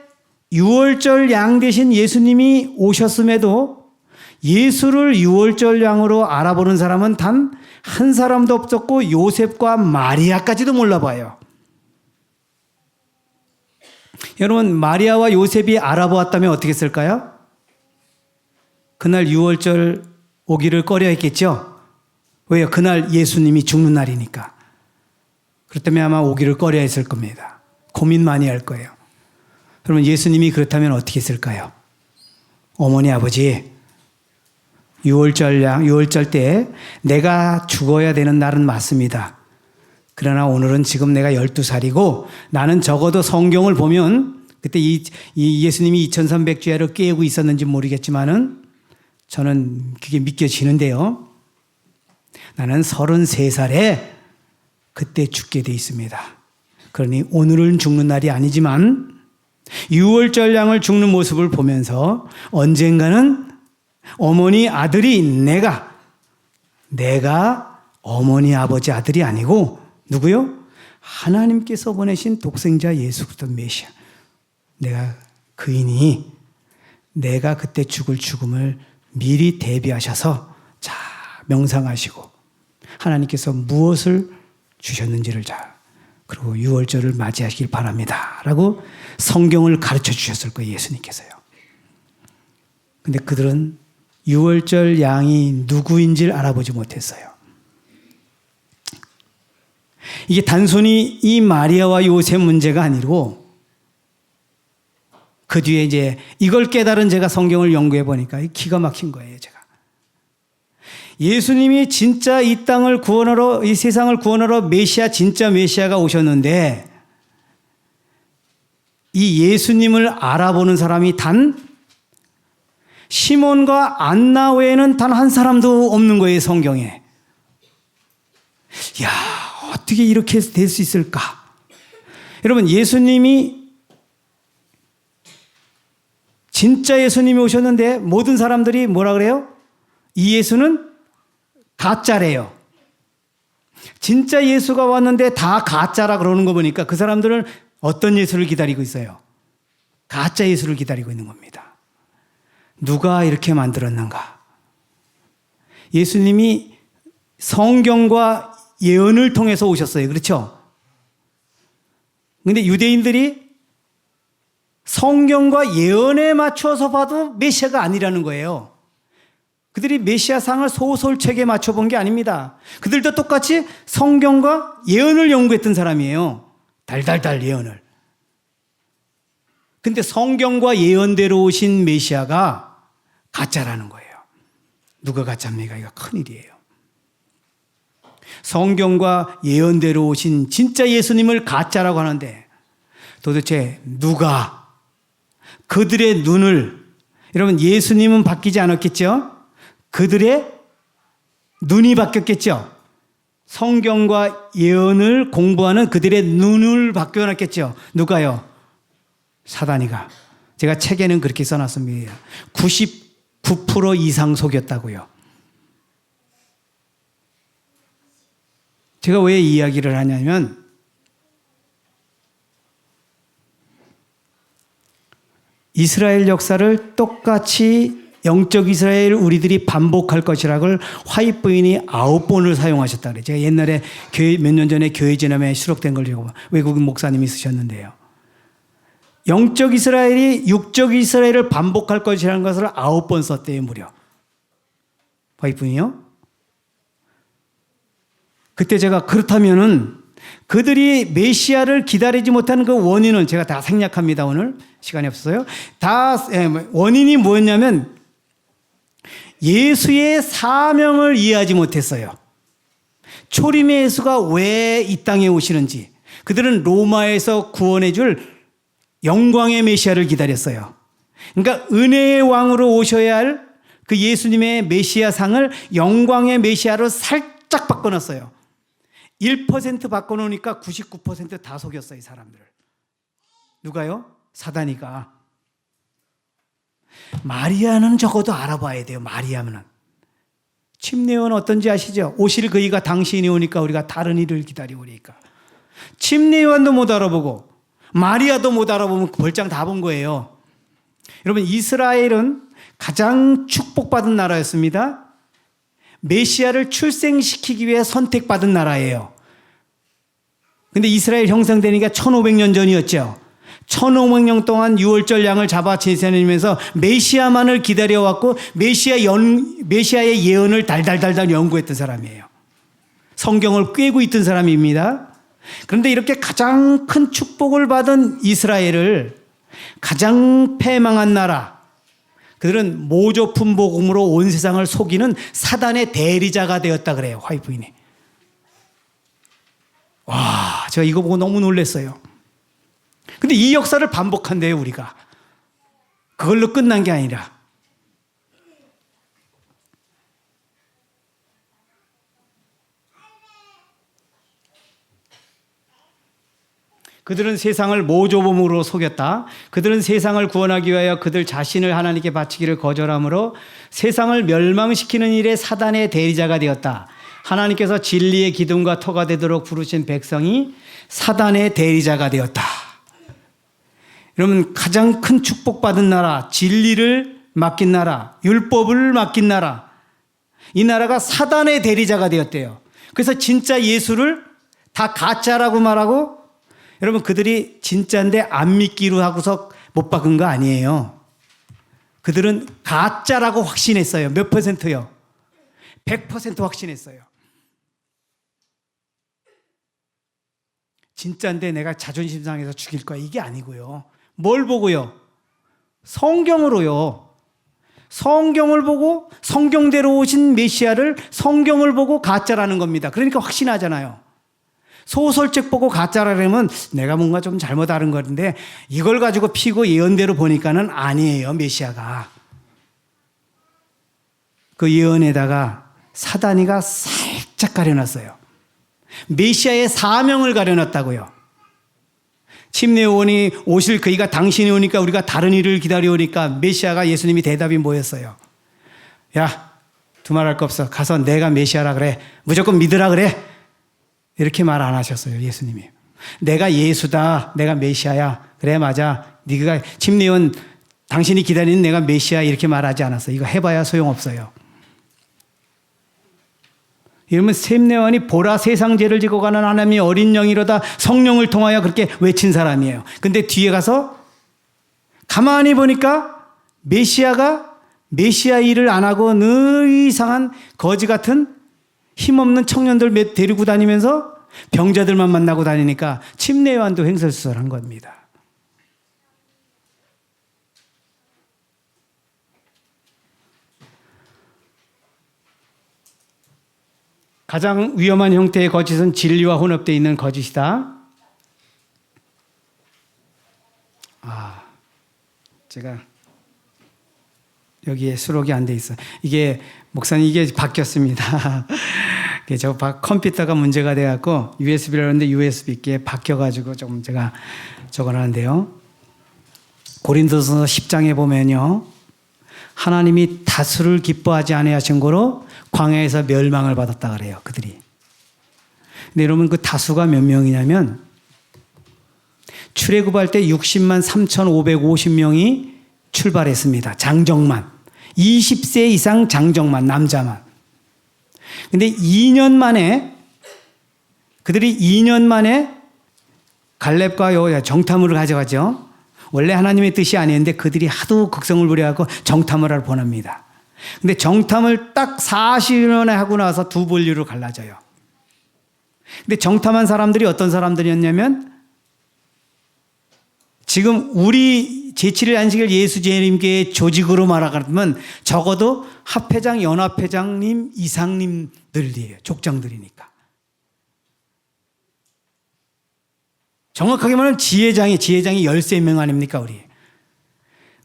6월절 양 대신 예수님이 오셨음에도 예수를 6월절 양으로 알아보는 사람은 단 한 사람도 없었고 요셉과 마리아까지도 몰라봐요. 여러분 마리아와 요셉이 알아보았다면 어떻게 했을까요? 그날 6월절 오기를 꺼려 했겠죠? 왜요? 그날 예수님이 죽는 날이니까. 그렇다면 아마 오기를 꺼려 했을 겁니다. 고민 많이 할 거예요. 그러면 예수님이 그렇다면 어떻게 했을까요? 어머니 아버지 6월절 때 내가 죽어야 되는 날은 맞습니다. 그러나 오늘은 지금 내가 12살이고 나는 적어도 성경을 보면 그때 이 예수님이 2300주야를 깨우고 있었는지 모르겠지만은 저는 그게 믿겨지는데요. 나는 33살에 그때 죽게 돼 있습니다. 그러니 오늘은 죽는 날이 아니지만 유월절 양을 죽는 모습을 보면서 언젠가는 어머니 아들이 내가 어머니 아버지 아들이 아니고 누구요? 하나님께서 보내신 독생자 예수 그리스도 메시아. 내가 그이니 내가 그때 죽을 죽음을 미리 대비하셔서 자 명상하시고 하나님께서 무엇을 주셨는지를 자 그리고 유월절을 맞이하시길 바랍니다 라고 성경을 가르쳐 주셨을 거예요. 예수님께서요. 근데 그들은 유월절 양이 누구인지를 알아보지 못했어요. 이게 단순히 이 마리아와 요셉 문제가 아니고 그 뒤에 이제 이걸 깨달은 제가 성경을 연구해 보니까 기가 막힌 거예요. 제가 예수님이 진짜 이 땅을 구원하러 이 세상을 구원하러 메시아 진짜 메시아가 오셨는데 이 예수님을 알아보는 사람이 단 시몬과 안나 외에는 단 한 사람도 없는 거예요. 성경에. 야, 어떻게 이렇게 될 수 있을까? 여러분, 예수님이 진짜 예수님이 오셨는데 모든 사람들이 뭐라 그래요? 이 예수는 가짜래요. 진짜 예수가 왔는데 다 가짜라 그러는 거 보니까 그 사람들은 어떤 예수를 기다리고 있어요? 가짜 예수를 기다리고 있는 겁니다. 누가 이렇게 만들었는가? 예수님이 성경과 예언을 통해서 오셨어요. 그렇죠? 근데 유대인들이 성경과 예언에 맞춰서 봐도 메시아가 아니라는 거예요. 그들이 메시아상을 소설책에 맞춰본 게 아닙니다. 그들도 똑같이 성경과 예언을 연구했던 사람이에요. 달달달 예언을. 근데 성경과 예언대로 오신 메시아가 가짜라는 거예요. 누가 가짜입니까? 이거 큰일이에요. 성경과 예언대로 오신 진짜 예수님을 가짜라고 하는데 도대체 누가 그들의 눈을, 여러분 예수님은 바뀌지 않았겠죠? 그들의 눈이 바뀌었겠죠? 성경과 예언을 공부하는 그들의 눈을 바뀌어놨겠죠? 누가요? 사단이가. 제가 책에는 그렇게 써놨습니다. 99% 이상 속였다고요. 제가 왜 이 이야기를 하냐면 이스라엘 역사를 똑같이 영적 이스라엘 우리들이 반복할 것이라고 화이트 부인이 9번을 사용하셨다 그래요. 제가 옛날에 몇 년 전에 교회 지남에 수록된 걸 외국인 목사님이 쓰셨는데요. 영적 이스라엘이 육적 이스라엘을 반복할 것이라는 것을 9번 썼대요. 무려. 화이트 부인이요. 그때 제가 그렇다면은 그들이 메시아를 기다리지 못하는 그 원인은 제가 다 생략합니다. 오늘 시간이 없어요. 원인이 뭐였냐면 예수의 사명을 이해하지 못했어요. 초림의 예수가 왜 이 땅에 오시는지. 그들은 로마에서 구원해 줄 영광의 메시아를 기다렸어요. 그러니까 은혜의 왕으로 오셔야 할 그 예수님의 메시아 상을 영광의 메시아로 살짝 바꿔놨어요. 1% 바꿔놓으니까 99% 다 속였어요. 이 사람들을. 누가요? 사단이가. 마리아는 적어도 알아봐야 돼요. 마리아는. 침례요한 어떤지 아시죠? 오실 그이가 당신이 오니까 우리가 다른 일을 기다리오니까. 침례요한도 못 알아보고 마리아도 못 알아보면 벌장 다 본 거예요. 여러분 이스라엘은 가장 축복받은 나라였습니다. 메시아를 출생시키기 위해 선택받은 나라예요. 근데 이스라엘 형성되니까 1500년 전이었죠. 1500년 동안 유월절 양을 잡아 제사하면서 메시아만을 기다려왔고 메시아의 예언을 달달달달 연구했던 사람이에요. 성경을 꿰고 있던 사람입니다. 그런데 이렇게 가장 큰 축복을 받은 이스라엘을 가장 패망한 나라, 그들은 모조품 복음으로 온 세상을 속이는 사단의 대리자가 되었다 그래요. 화이트 부인이. 와, 제가 이거 보고 너무 놀랐어요. 근데 이 역사를 반복한대요, 우리가. 그걸로 끝난 게 아니라. 그들은 세상을 모조범으로 속였다. 그들은 세상을 구원하기 위하여 그들 자신을 하나님께 바치기를 거절함으로 세상을 멸망시키는 일에 사단의 대리자가 되었다. 하나님께서 진리의 기둥과 터가 되도록 부르신 백성이 사단의 대리자가 되었다. 여러분, 가장 큰 축복받은 나라, 진리를 맡긴 나라, 율법을 맡긴 나라, 이 나라가 사단의 대리자가 되었대요. 그래서 진짜 예수를 다 가짜라고 말하고, 여러분, 그들이 진짜인데 안 믿기로 하고서 못 박은 거 아니에요. 그들은 가짜라고 확신했어요. 몇 %요? 100% 확신했어요. 진짜인데 내가 자존심 상해서 죽일 거야. 이게 아니고요. 뭘 보고요? 성경으로요. 성경을 보고 성경대로 오신 메시아를 성경을 보고 가짜라는 겁니다. 그러니까 확신하잖아요. 소설책 보고 가짜라면 내가 뭔가 좀 잘못 알은 건데 이걸 가지고 피고 예언대로 보니까는 아니에요. 메시아가. 그 예언에다가 사단이가 살짝 가려놨어요. 메시아의 사명을 가려놨다고요. 침례원이 오실 그이가 당신이 오니까 우리가 다른 일을 기다려오니까 메시아가 예수님이 대답이 뭐였어요? 야, 두말할 거 없어. 가서 내가 메시아라 그래. 무조건 믿으라 그래. 이렇게 말 안 하셨어요. 예수님이. 내가 예수다. 내가 메시아야. 그래 맞아. 네가 침례원 당신이 기다리는 내가 메시아 이렇게 말하지 않았어. 이거 해봐야 소용없어요. 이러면 셈내원이 보라 세상 죄를 지고 가는 하나님의 어린 영이로다 성령을 통하여 그렇게 외친 사람이에요. 근데 뒤에 가서 가만히 보니까 메시아가 메시아 일을 안 하고 늘 이상한 거지 같은 힘없는 청년들 몇 데리고 다니면서 병자들만 만나고 다니니까 침례요한도 횡설수설한 겁니다. 가장 위험한 형태의 거짓은 진리와 혼합되어 있는 거짓이다. 제가 여기에 수록이 안 돼 있어요. 이게 목사님 이게 바뀌었습니다. 저 컴퓨터가 문제가 돼갖고 USB를 하는데 USB기에 바뀌어가지고 조금 제가 적어놨는데요. 고린도서 10장에 보면요, 하나님이 다수를 기뻐하지 아니하신 거로 광야에서 멸망을 받았다 그래요. 그들이. 근데 여러분 그 다수가 몇 명이냐면 출애굽할 때 60만 3,550명이 출발했습니다. 장정만. 20세 이상 장정만, 남자만. 근데 2년 만에 그들이 2년 만에 갈렙과 여호야 정탐을 가져가죠. 원래 하나님의 뜻이 아니었는데 그들이 하도 극성을 부려갖고 정탐을 하러 보냅니다. 근데 정탐을 딱 40년에 하고 나서 두 분류로 갈라져요. 근데 정탐한 사람들이 어떤 사람들이었냐면 지금 우리 제7일 안식일 예수 재림교회 조직으로 말하면 적어도 합회장, 연합회장님 이상님들이에요. 족장들이니까. 정확하게 말하면 지회장이 13명 아닙니까 우리.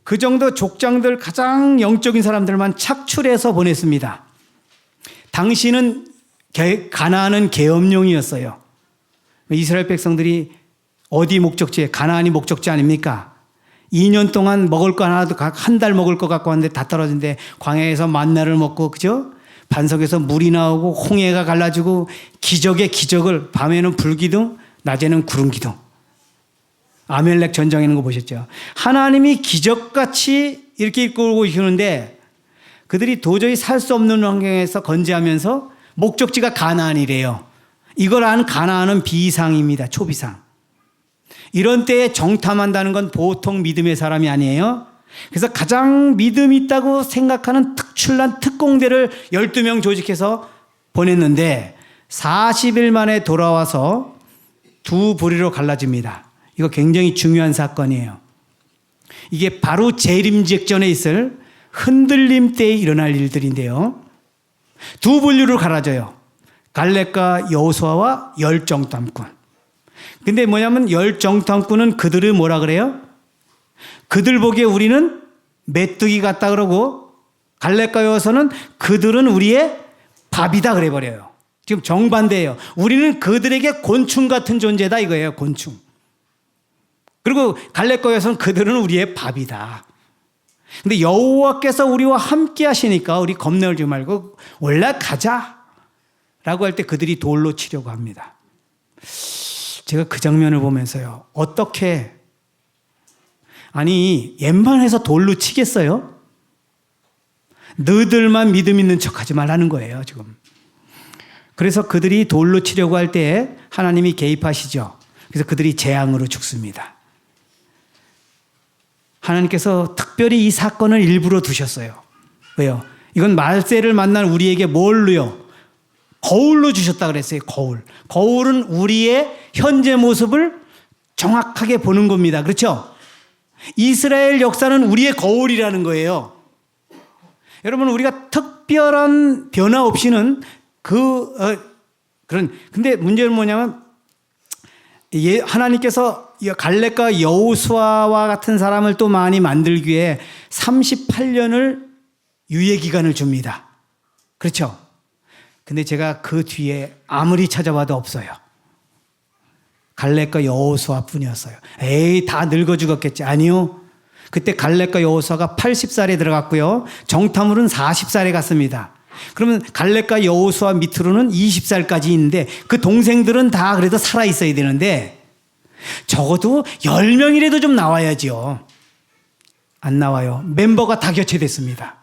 그 정도 족장들 가장 영적인 사람들만 착출해서 보냈습니다. 당시는 가나안은 계엄령이었어요. 이스라엘 백성들이 어디 목적지에 가나안이 목적지 아닙니까? 2년 동안 먹을 거 하나도 한 달 먹을 거 갖고 왔는데 다 떨어진데 광야에서 만나를 먹고 그죠? 반석에서 물이 나오고 홍해가 갈라지고 기적의 기적을 밤에는 불기둥 낮에는 구름기둥. 아멜렉 전쟁하는 거 보셨죠? 하나님이 기적같이 이렇게 이끌고 계시는데 그들이 도저히 살 수 없는 환경에서 건재하면서 목적지가 가나안이래요. 이걸 아는 가나안은 비상입니다. 초비상. 이런 때에 정탐한다는 건 보통 믿음의 사람이 아니에요. 그래서 가장 믿음 있다고 생각하는 특출난 특공대를 12명 조직해서 보냈는데 40일 만에 돌아와서 두 부류로 갈라집니다. 이거 굉장히 중요한 사건이에요. 이게 바로 재림직전에 있을 흔들림 때에 일어날 일들인데요. 두 분류로 갈라져요. 갈렙과 여호수아와 열 정탐꾼. 근데 뭐냐면 열 정탐꾼은 그들을 뭐라 그래요? 그들 보기에 우리는 메뚜기 같다 그러고 갈렙과 여호수아는 그들은 우리의 밥이다 그래 버려요. 지금 정반대예요. 우리는 그들에게 곤충 같은 존재다 이거예요. 곤충. 그리고 갈렙과에서는 그들은 우리의 밥이다. 근데 여호와께서 우리와 함께 하시니까 우리 겁내지 말고 올라가자 라고 할 때 그들이 돌로 치려고 합니다. 제가 그 장면을 보면서요, 어떻게, 아니 웬만해서 돌로 치겠어요? 너희들만 믿음 있는 척하지 말라는 거예요 지금. 그래서 그들이 돌로 치려고 할 때 하나님이 개입하시죠. 그래서 그들이 재앙으로 죽습니다. 하나님께서 특별히 이 사건을 일부러 두셨어요. 왜요? 이건 말세를 만난 우리에게 뭘로요? 거울로 주셨다 그랬어요. 거울. 거울은 우리의 현재 모습을 정확하게 보는 겁니다. 그렇죠? 이스라엘 역사는 우리의 거울이라는 거예요. 여러분, 우리가 특별한 변화 없이는 근데 문제는 뭐냐면, 하나님께서 갈렙과 여호수아와 같은 사람을 또 많이 만들기 위해 38년을 유예 기간을 줍니다. 그렇죠? 근데 제가 그 뒤에 아무리 찾아봐도 없어요. 갈렙과 여호수아 뿐이었어요. 에이, 다 늙어 죽었겠지. 아니요. 그때 갈렙과 여호수아가 80살에 들어갔고요. 정탐물은 40살에 갔습니다. 그러면 갈렙과 여호수아 밑으로는 20살까지 있는데 그 동생들은 다 그래도 살아 있어야 되는데 적어도 10명이라도 좀 나와야죠. 안 나와요. 멤버가 다 교체됐습니다.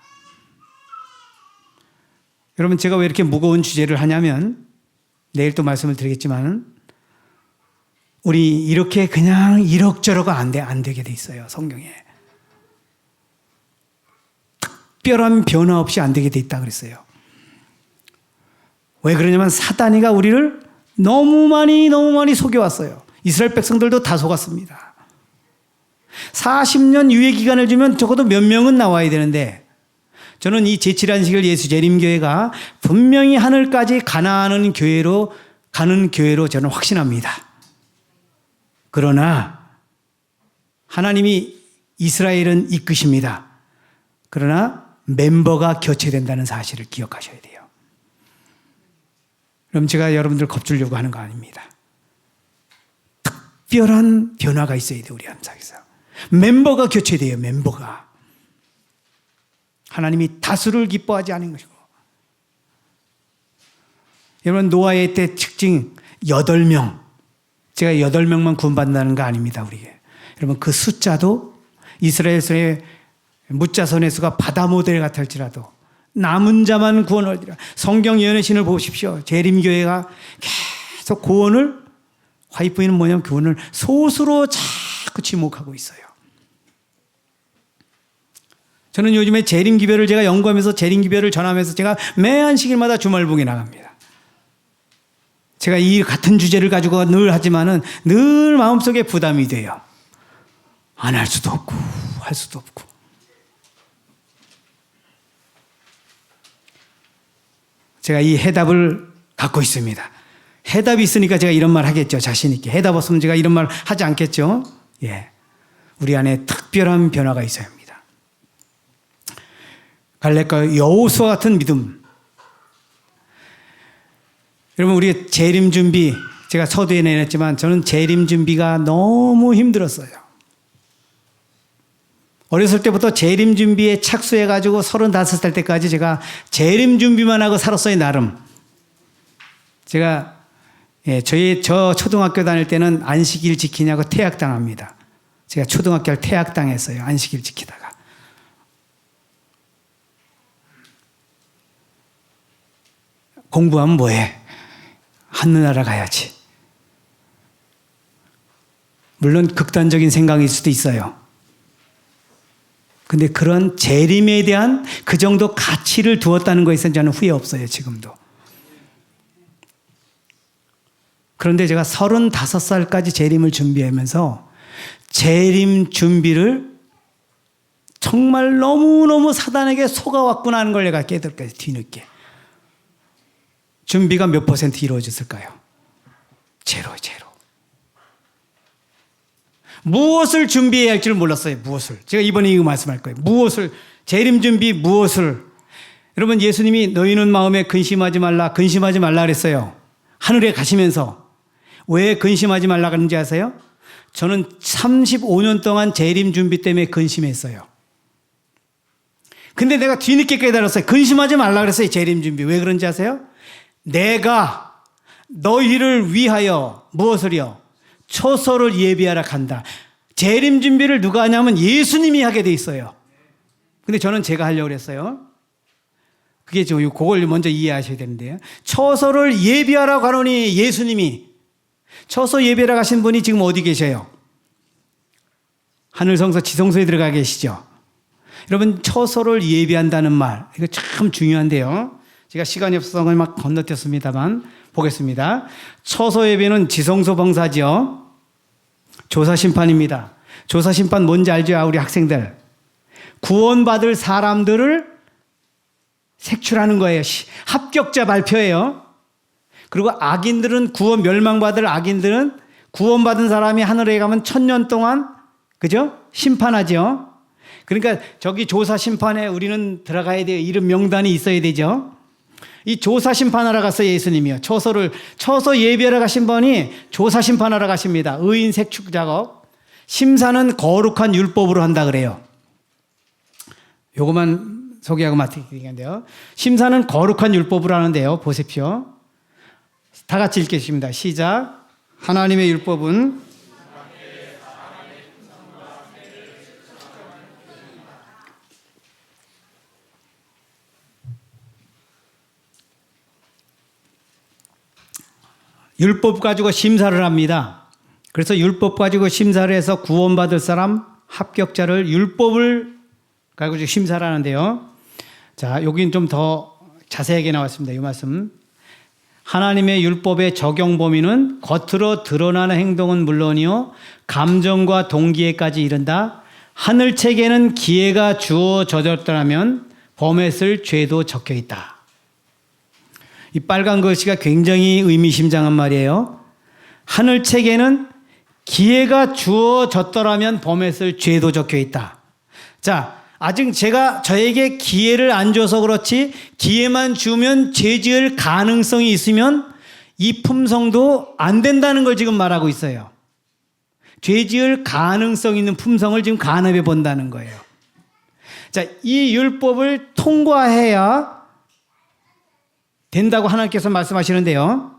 여러분, 제가 왜 이렇게 무거운 주제를 하냐면, 내일 또 말씀을 드리겠지만, 우리 이렇게 그냥 이럭저럭 안 되게 돼 있어요, 성경에. 특별한 변화 없이 안 되게 돼 있다 그랬어요. 왜 그러냐면 사단이가 우리를 너무 많이 속여왔어요. 이스라엘 백성들도 다 속았습니다. 40년 유예 기간을 주면 적어도 몇 명은 나와야 되는데, 저는 이 제7안식일 예수 재림교회가 분명히 하늘까지 가는 교회로 저는 확신합니다. 그러나 하나님이 이스라엘은 이끄십니다. 그러나 멤버가 교체된다는 사실을 기억하셔야 돼요. 그럼 제가 여러분들 겁주려고 하는 거 아닙니다. 특별한 변화가 있어야 돼요, 우리 함상에서. 멤버가 교체돼요, 멤버가. 하나님이 다수를 기뻐하지 않은 것이고. 여러분, 노아의 때 특징 8명. 제가 8명만 구원받는다는 거 아닙니다, 우리에게. 여러분, 그 숫자도 이스라엘의 묻자선의 수가 바다 모델 같을지라도 남은 자만 구원을 얻으리라. 성경 예언의 신을 보십시오. 재림교회가 계속 구원을, 화이프인은 뭐냐면 구원을 소수로 자꾸 지목하고 있어요. 저는 요즘에 재림기별을 제가 연구하면서 재림기별을 전하면서 제가 매 안식일마다 주말복에 나갑니다. 제가 이 같은 주제를 가지고 늘 하지만은 늘 마음속에 부담이 돼요. 안 할 수도 없고 할 수도 없고. 제가 이 해답을 갖고 있습니다. 해답이 있으니까 제가 이런 말 하겠죠. 자신 있게. 해답 없으면 제가 이런 말 하지 않겠죠. 예, 우리 안에 특별한 변화가 있어야 합니다. 갈렙과 여호수아 같은 믿음. 여러분, 우리 재림 준비, 제가 서두에 내놨지만 저는 재림 준비가 너무 힘들었어요. 어렸을 때부터 재림 준비에 착수해가지고 35살 때까지 제가 재림 준비만 하고 살았어요, 나름. 제가, 저 초등학교 다닐 때는 안식일 지키냐고 퇴학당합니다. 제가 초등학교를 퇴학당했어요, 안식일 지키다가. 공부하면 뭐해? 하늘나라 가야지. 물론 극단적인 생각일 수도 있어요. 근데 그런 재림에 대한 그 정도 가치를 두었다는 것에서 저는 후회 없어요, 지금도. 그런데 제가 35살까지 재림을 준비하면서 재림 준비를 정말 너무너무 사단에게 속아왔구나 하는 걸 내가 깨달았어요, 뒤늦게. 준비가 몇 % 이루어졌을까요? 제로. 무엇을 준비해야 할지를 몰랐어요. 무엇을. 제가 이번에 이거 말씀할 거예요. 무엇을, 재림 준비 무엇을. 여러분, 예수님이 너희는 마음에 근심하지 말라 그랬어요. 하늘에 가시면서. 왜 근심하지 말라 그런지 아세요? 저는 35년 동안 재림 준비 때문에 근심했어요. 근데 내가 뒤늦게 깨달았어요. 근심하지 말라 그랬어요. 재림 준비. 왜 그런지 아세요? 내가 너희를 위하여 무엇을요? 처소를 예비하러 간다. 재림 준비를 누가 하냐면 예수님이 하게 돼 있어요. 근데 저는 제가 하려고 그랬어요. 그게 그걸 먼저 이해하셔야 되는데요. 처소를 예비하러 가노니 예수님이 처소 예비하러 가신 분이 지금 어디 계셔요? 하늘성서 지성소에 들어가 계시죠. 여러분 처소를 예비한다는 말 이거 참 중요한데요. 제가 시간이 없어서 막 건너뛰었습니다만 보겠습니다. 처소 예비는 지성소 봉사죠. 조사심판입니다. 조사심판 뭔지 알죠? 우리 학생들. 구원받을 사람들을 색출하는 거예요. 합격자 발표예요. 그리고 악인들은 구원 멸망받을 악인들은 구원받은 사람이 하늘에 가면 1000년 동안 그죠? 심판하죠. 그러니까 저기 조사 심판에 우리는 들어가야 돼요. 이름 명단이 있어야 되죠. 이 조사 심판하러 갔어요. 예수님이요. 처소 예비하러 가신 분이 조사 심판하러 가십니다. 의인 색출 작업. 심사는 거룩한 율법으로 한다 그래요. 요거만 소개하고 마치겠는데요. 심사는 거룩한 율법으로 하는데요. 보십시오. 다 같이 읽겠습니다. 시작. 하나님의 율법은 율법 가지고 심사를 합니다. 그래서 율법 가지고 심사를 해서 구원받을 사람 합격자를 율법을 가지고 심사를 하는데요. 자, 여긴 좀 더 자세하게 나왔습니다. 이 말씀. 하나님의 율법의 적용 범위는 겉으로 드러나는 행동은 물론이요 감정과 동기에까지 이른다. 하늘 책에는 기회가 주어졌더라면 범했을 죄도 적혀 있다. 이 빨간 글씨가 굉장히 의미심장한 말이에요. 하늘 책에는 기회가 주어졌더라면 범했을 죄도 적혀 있다. 자, 아직 제가 저에게 기회를 안 줘서 그렇지 기회만 주면 죄 지을 가능성이 있으면 이 품성도 안 된다는 걸 지금 말하고 있어요. 죄 지을 가능성 있는 품성을 지금 간업해 본다는 거예요. 자, 이 율법을 통과해야 된다고 하나님께서 말씀하시는데요.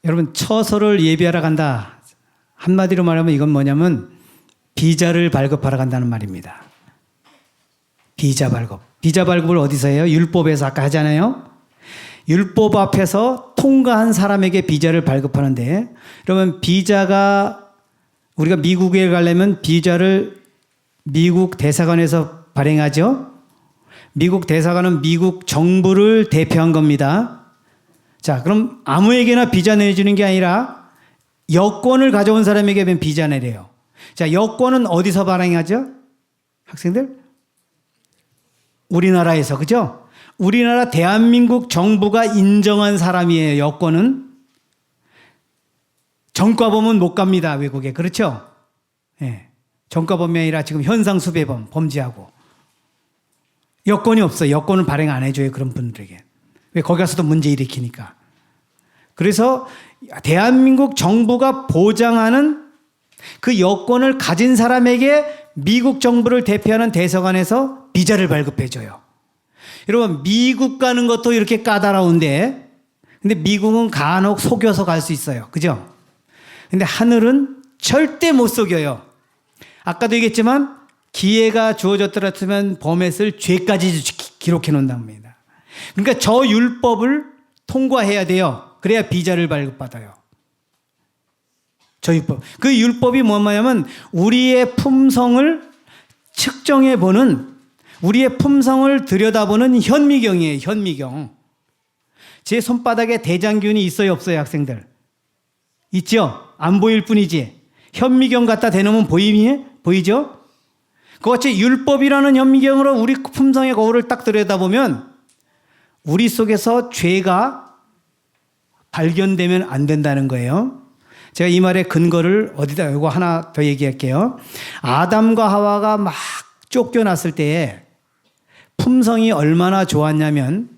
여러분 처소를 예비하러 간다. 한마디로 말하면 이건 뭐냐면 비자를 발급하러 간다는 말입니다. 비자 발급. 비자 발급을 어디서 해요? 율법에서 아까 하잖아요. 율법 앞에서 통과한 사람에게 비자를 발급하는데 여러분 비자가 우리가 미국에 가려면 비자를 미국 대사관에서 발행하죠. 미국 대사관은 미국 정부를 대표한 겁니다. 자, 그럼 아무에게나 비자 내주는 게 아니라 여권을 가져온 사람에게 비자 내래요. 자, 여권은 어디서 발행하죠? 학생들? 우리나라에서, 그죠? 우리나라 대한민국 정부가 인정한 사람이에요. 여권은. 전과범은 못 갑니다. 외국에. 그렇죠? 예. 전과범이 아니라 지금 현상수배범, 범죄하고. 여권이 없어요. 여권을 발행 안 해줘요. 그런 분들에게. 왜 거기 가서도 문제 일으키니까. 그래서 대한민국 정부가 보장하는 그 여권을 가진 사람에게 미국 정부를 대표하는 대사관에서 비자를 발급해줘요. 여러분 미국 가는 것도 이렇게 까다로운데 근데 미국은 간혹 속여서 갈 수 있어요. 그죠? 근데 하늘은 절대 못 속여요. 아까도 얘기했지만 기회가 주어졌더라면 범했을 죄까지 기록해 놓는답니다. 그러니까 저 율법을 통과해야 돼요. 그래야 비자를 발급받아요. 저 율법. 그 율법이 뭐냐면 우리의 품성을 측정해보는 우리의 품성을 들여다보는 현미경이에요. 현미경. 제 손바닥에 대장균이 있어요? 없어요? 학생들? 있죠? 안 보일 뿐이지. 현미경 갖다 대놓으면 보이죠? 그같이 율법이라는 현미경으로 우리 품성의 거울을 딱 들여다보면 우리 속에서 죄가 발견되면 안 된다는 거예요. 제가 이 말의 근거를 어디다 이거 하나 더 얘기할게요. 아담과 하와가 막 쫓겨났을 때에 품성이 얼마나 좋았냐면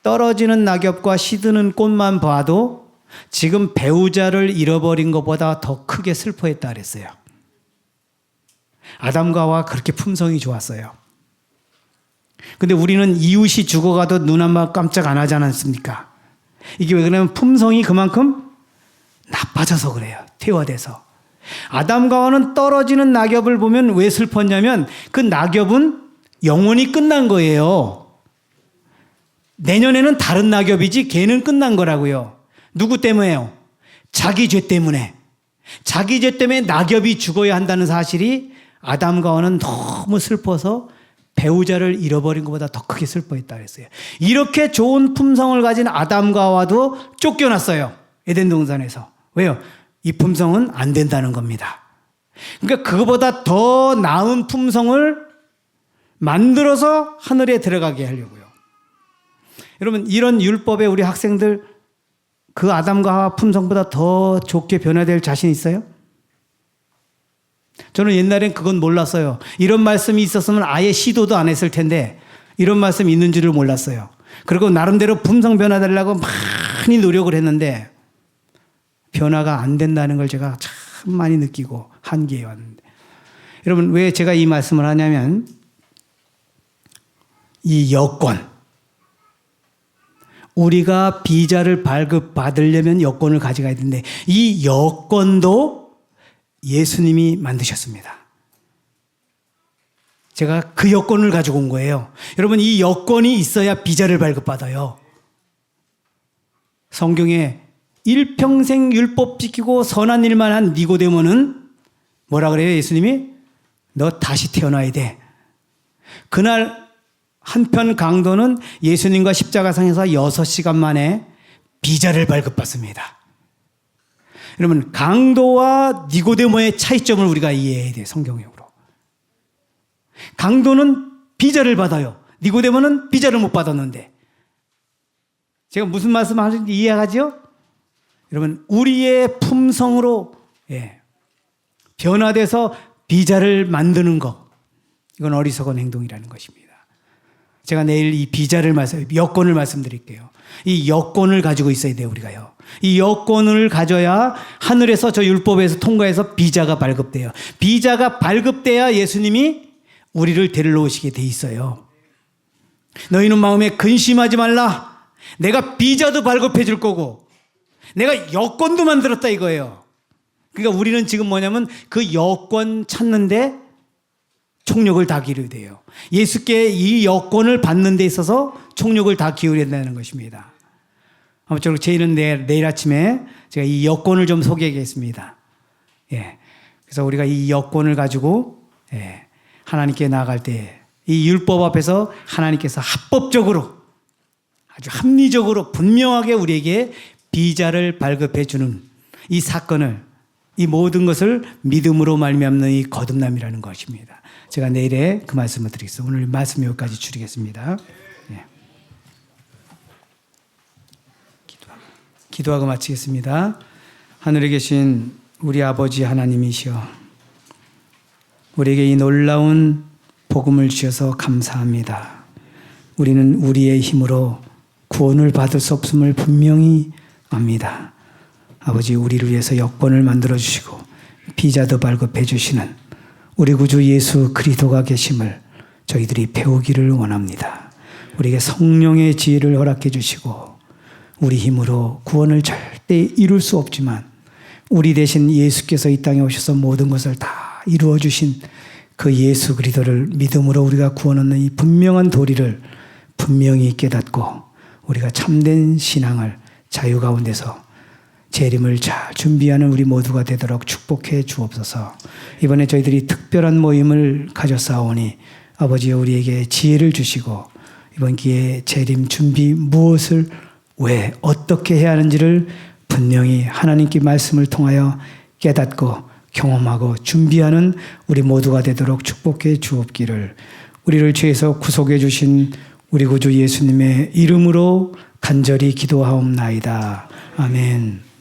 떨어지는 낙엽과 시드는 꽃만 봐도 지금 배우자를 잃어버린 것보다 더 크게 슬퍼했다 그랬어요. 아담과 하와 그렇게 품성이 좋았어요. 근데 우리는 이웃이 죽어가도 눈 한 번 깜짝 안 하지 않았습니까? 이게 왜 그러냐면 품성이 그만큼 나빠져서 그래요. 퇴화돼서. 아담과 하와는 떨어지는 낙엽을 보면 왜 슬펐냐면 그 낙엽은 영원히 끝난 거예요. 내년에는 다른 낙엽이지 걔는 끝난 거라고요. 누구 때문에요? 자기 죄 때문에. 자기 죄 때문에 낙엽이 죽어야 한다는 사실이 아담과 하와는 너무 슬퍼서 배우자를 잃어버린 것보다 더 크게 슬퍼했다 그랬어요. 이렇게 좋은 품성을 가진 아담과 하와도 쫓겨났어요. 에덴 동산에서. 왜요? 이 품성은 안 된다는 겁니다. 그러니까 그거보다 더 나은 품성을 만들어서 하늘에 들어가게 하려고요. 여러분, 이런 율법에 우리 학생들 그 아담과 하와 품성보다 더 좋게 변화될 자신 있어요? 저는 옛날엔 그건 몰랐어요. 이런 말씀이 있었으면 아예 시도도 안 했을 텐데 이런 말씀이 있는 줄을 몰랐어요. 그리고 나름대로 품성 변화되려고 많이 노력을 했는데 변화가 안 된다는 걸 제가 참 많이 느끼고 한계에 왔는데, 여러분 왜 제가 이 말씀을 하냐면 이 여건, 우리가 비자를 발급받으려면 여건을 가져가야 되는데 이 여건도 예수님이 만드셨습니다. 제가 그 여건을 가지고 온 거예요. 여러분, 이 여건이 있어야 비자를 발급받아요. 성경에 일평생 율법 지키고 선한 일만 한 니고데모는 뭐라 그래요? 예수님이 너 다시 태어나야 돼. 그날 한편 강도는 예수님과 십자가상에서 6시간 만에 비자를 발급받습니다. 여러분, 강도와 니고데모의 차이점을 우리가 이해해야 돼요. 성경적으로. 강도는 비자를 받아요. 니고데모는 비자를 못 받았는데. 제가 무슨 말씀을 하는지 이해하죠? 여러분, 우리의 품성으로 변화돼서 비자를 만드는 것, 이건 어리석은 행동이라는 것입니다. 제가 내일 이 비자를 여건을 말씀드릴게요. 이 여건을 가지고 있어야 돼요, 우리가요. 이 여건을 가져야 하늘에서 저 율법에서 통과해서 비자가 발급돼요. 비자가 발급돼야 예수님이 우리를 데리러 오시게 돼 있어요. 너희는 마음에 근심하지 말라. 내가 비자도 발급해 줄 거고 내가 여건도 만들었다 이거예요. 그러니까 우리는 지금 뭐냐면 그 여건 찾는데 총력을 다 기울여야 돼요. 예수께 이 여건을 받는 데 있어서 총력을 다 기울여야 된다는 것입니다. 아무쪼록 저희는 내일 아침에 제가 이 여건을 좀 소개하겠습니다. 그래서 우리가 이 여건을 가지고 하나님께 나아갈 때 이 율법 앞에서 하나님께서 합법적으로 아주 합리적으로 분명하게 우리에게 비자를 발급해 주는 이 사건을, 이 모든 것을 믿음으로 말미암는 이 거듭남이라는 것입니다. 제가 내일에 그 말씀을 드리겠습니다. 오늘 말씀 여기까지 줄이겠습니다. 기도하고 마치겠습니다. 하늘에 계신 우리 아버지 하나님이시여, 우리에게 이 놀라운 복음을 주셔서 감사합니다. 우리는 우리의 힘으로 구원을 받을 수 없음을 분명히 압니다. 아버지, 우리를 위해서 여건을 만들어 주시고 비자도 발급해 주시는 우리 구주 예수 그리스도가 계심을 저희들이 배우기를 원합니다. 우리에게 성령의 지혜를 허락해 주시고 우리 힘으로 구원을 절대 이룰 수 없지만 우리 대신 예수께서 이 땅에 오셔서 모든 것을 다 이루어 주신 그 예수 그리스도를 믿음으로 우리가 구원 얻는 이 분명한 도리를 분명히 깨닫고 우리가 참된 신앙을 자유 가운데서 재림을 잘 준비하는 우리 모두가 되도록 축복해 주옵소서. 이번에 저희들이 특별한 모임을 가졌사오니 아버지여, 우리에게 지혜를 주시고 이번 기회에 재림 준비 무엇을 왜 어떻게 해야 하는지를 분명히 하나님께 말씀을 통하여 깨닫고 경험하고 준비하는 우리 모두가 되도록 축복해 주옵기를 우리를 죄에서 구속해 주신 우리 구주 예수님의 이름으로 간절히 기도하옵나이다. 아멘.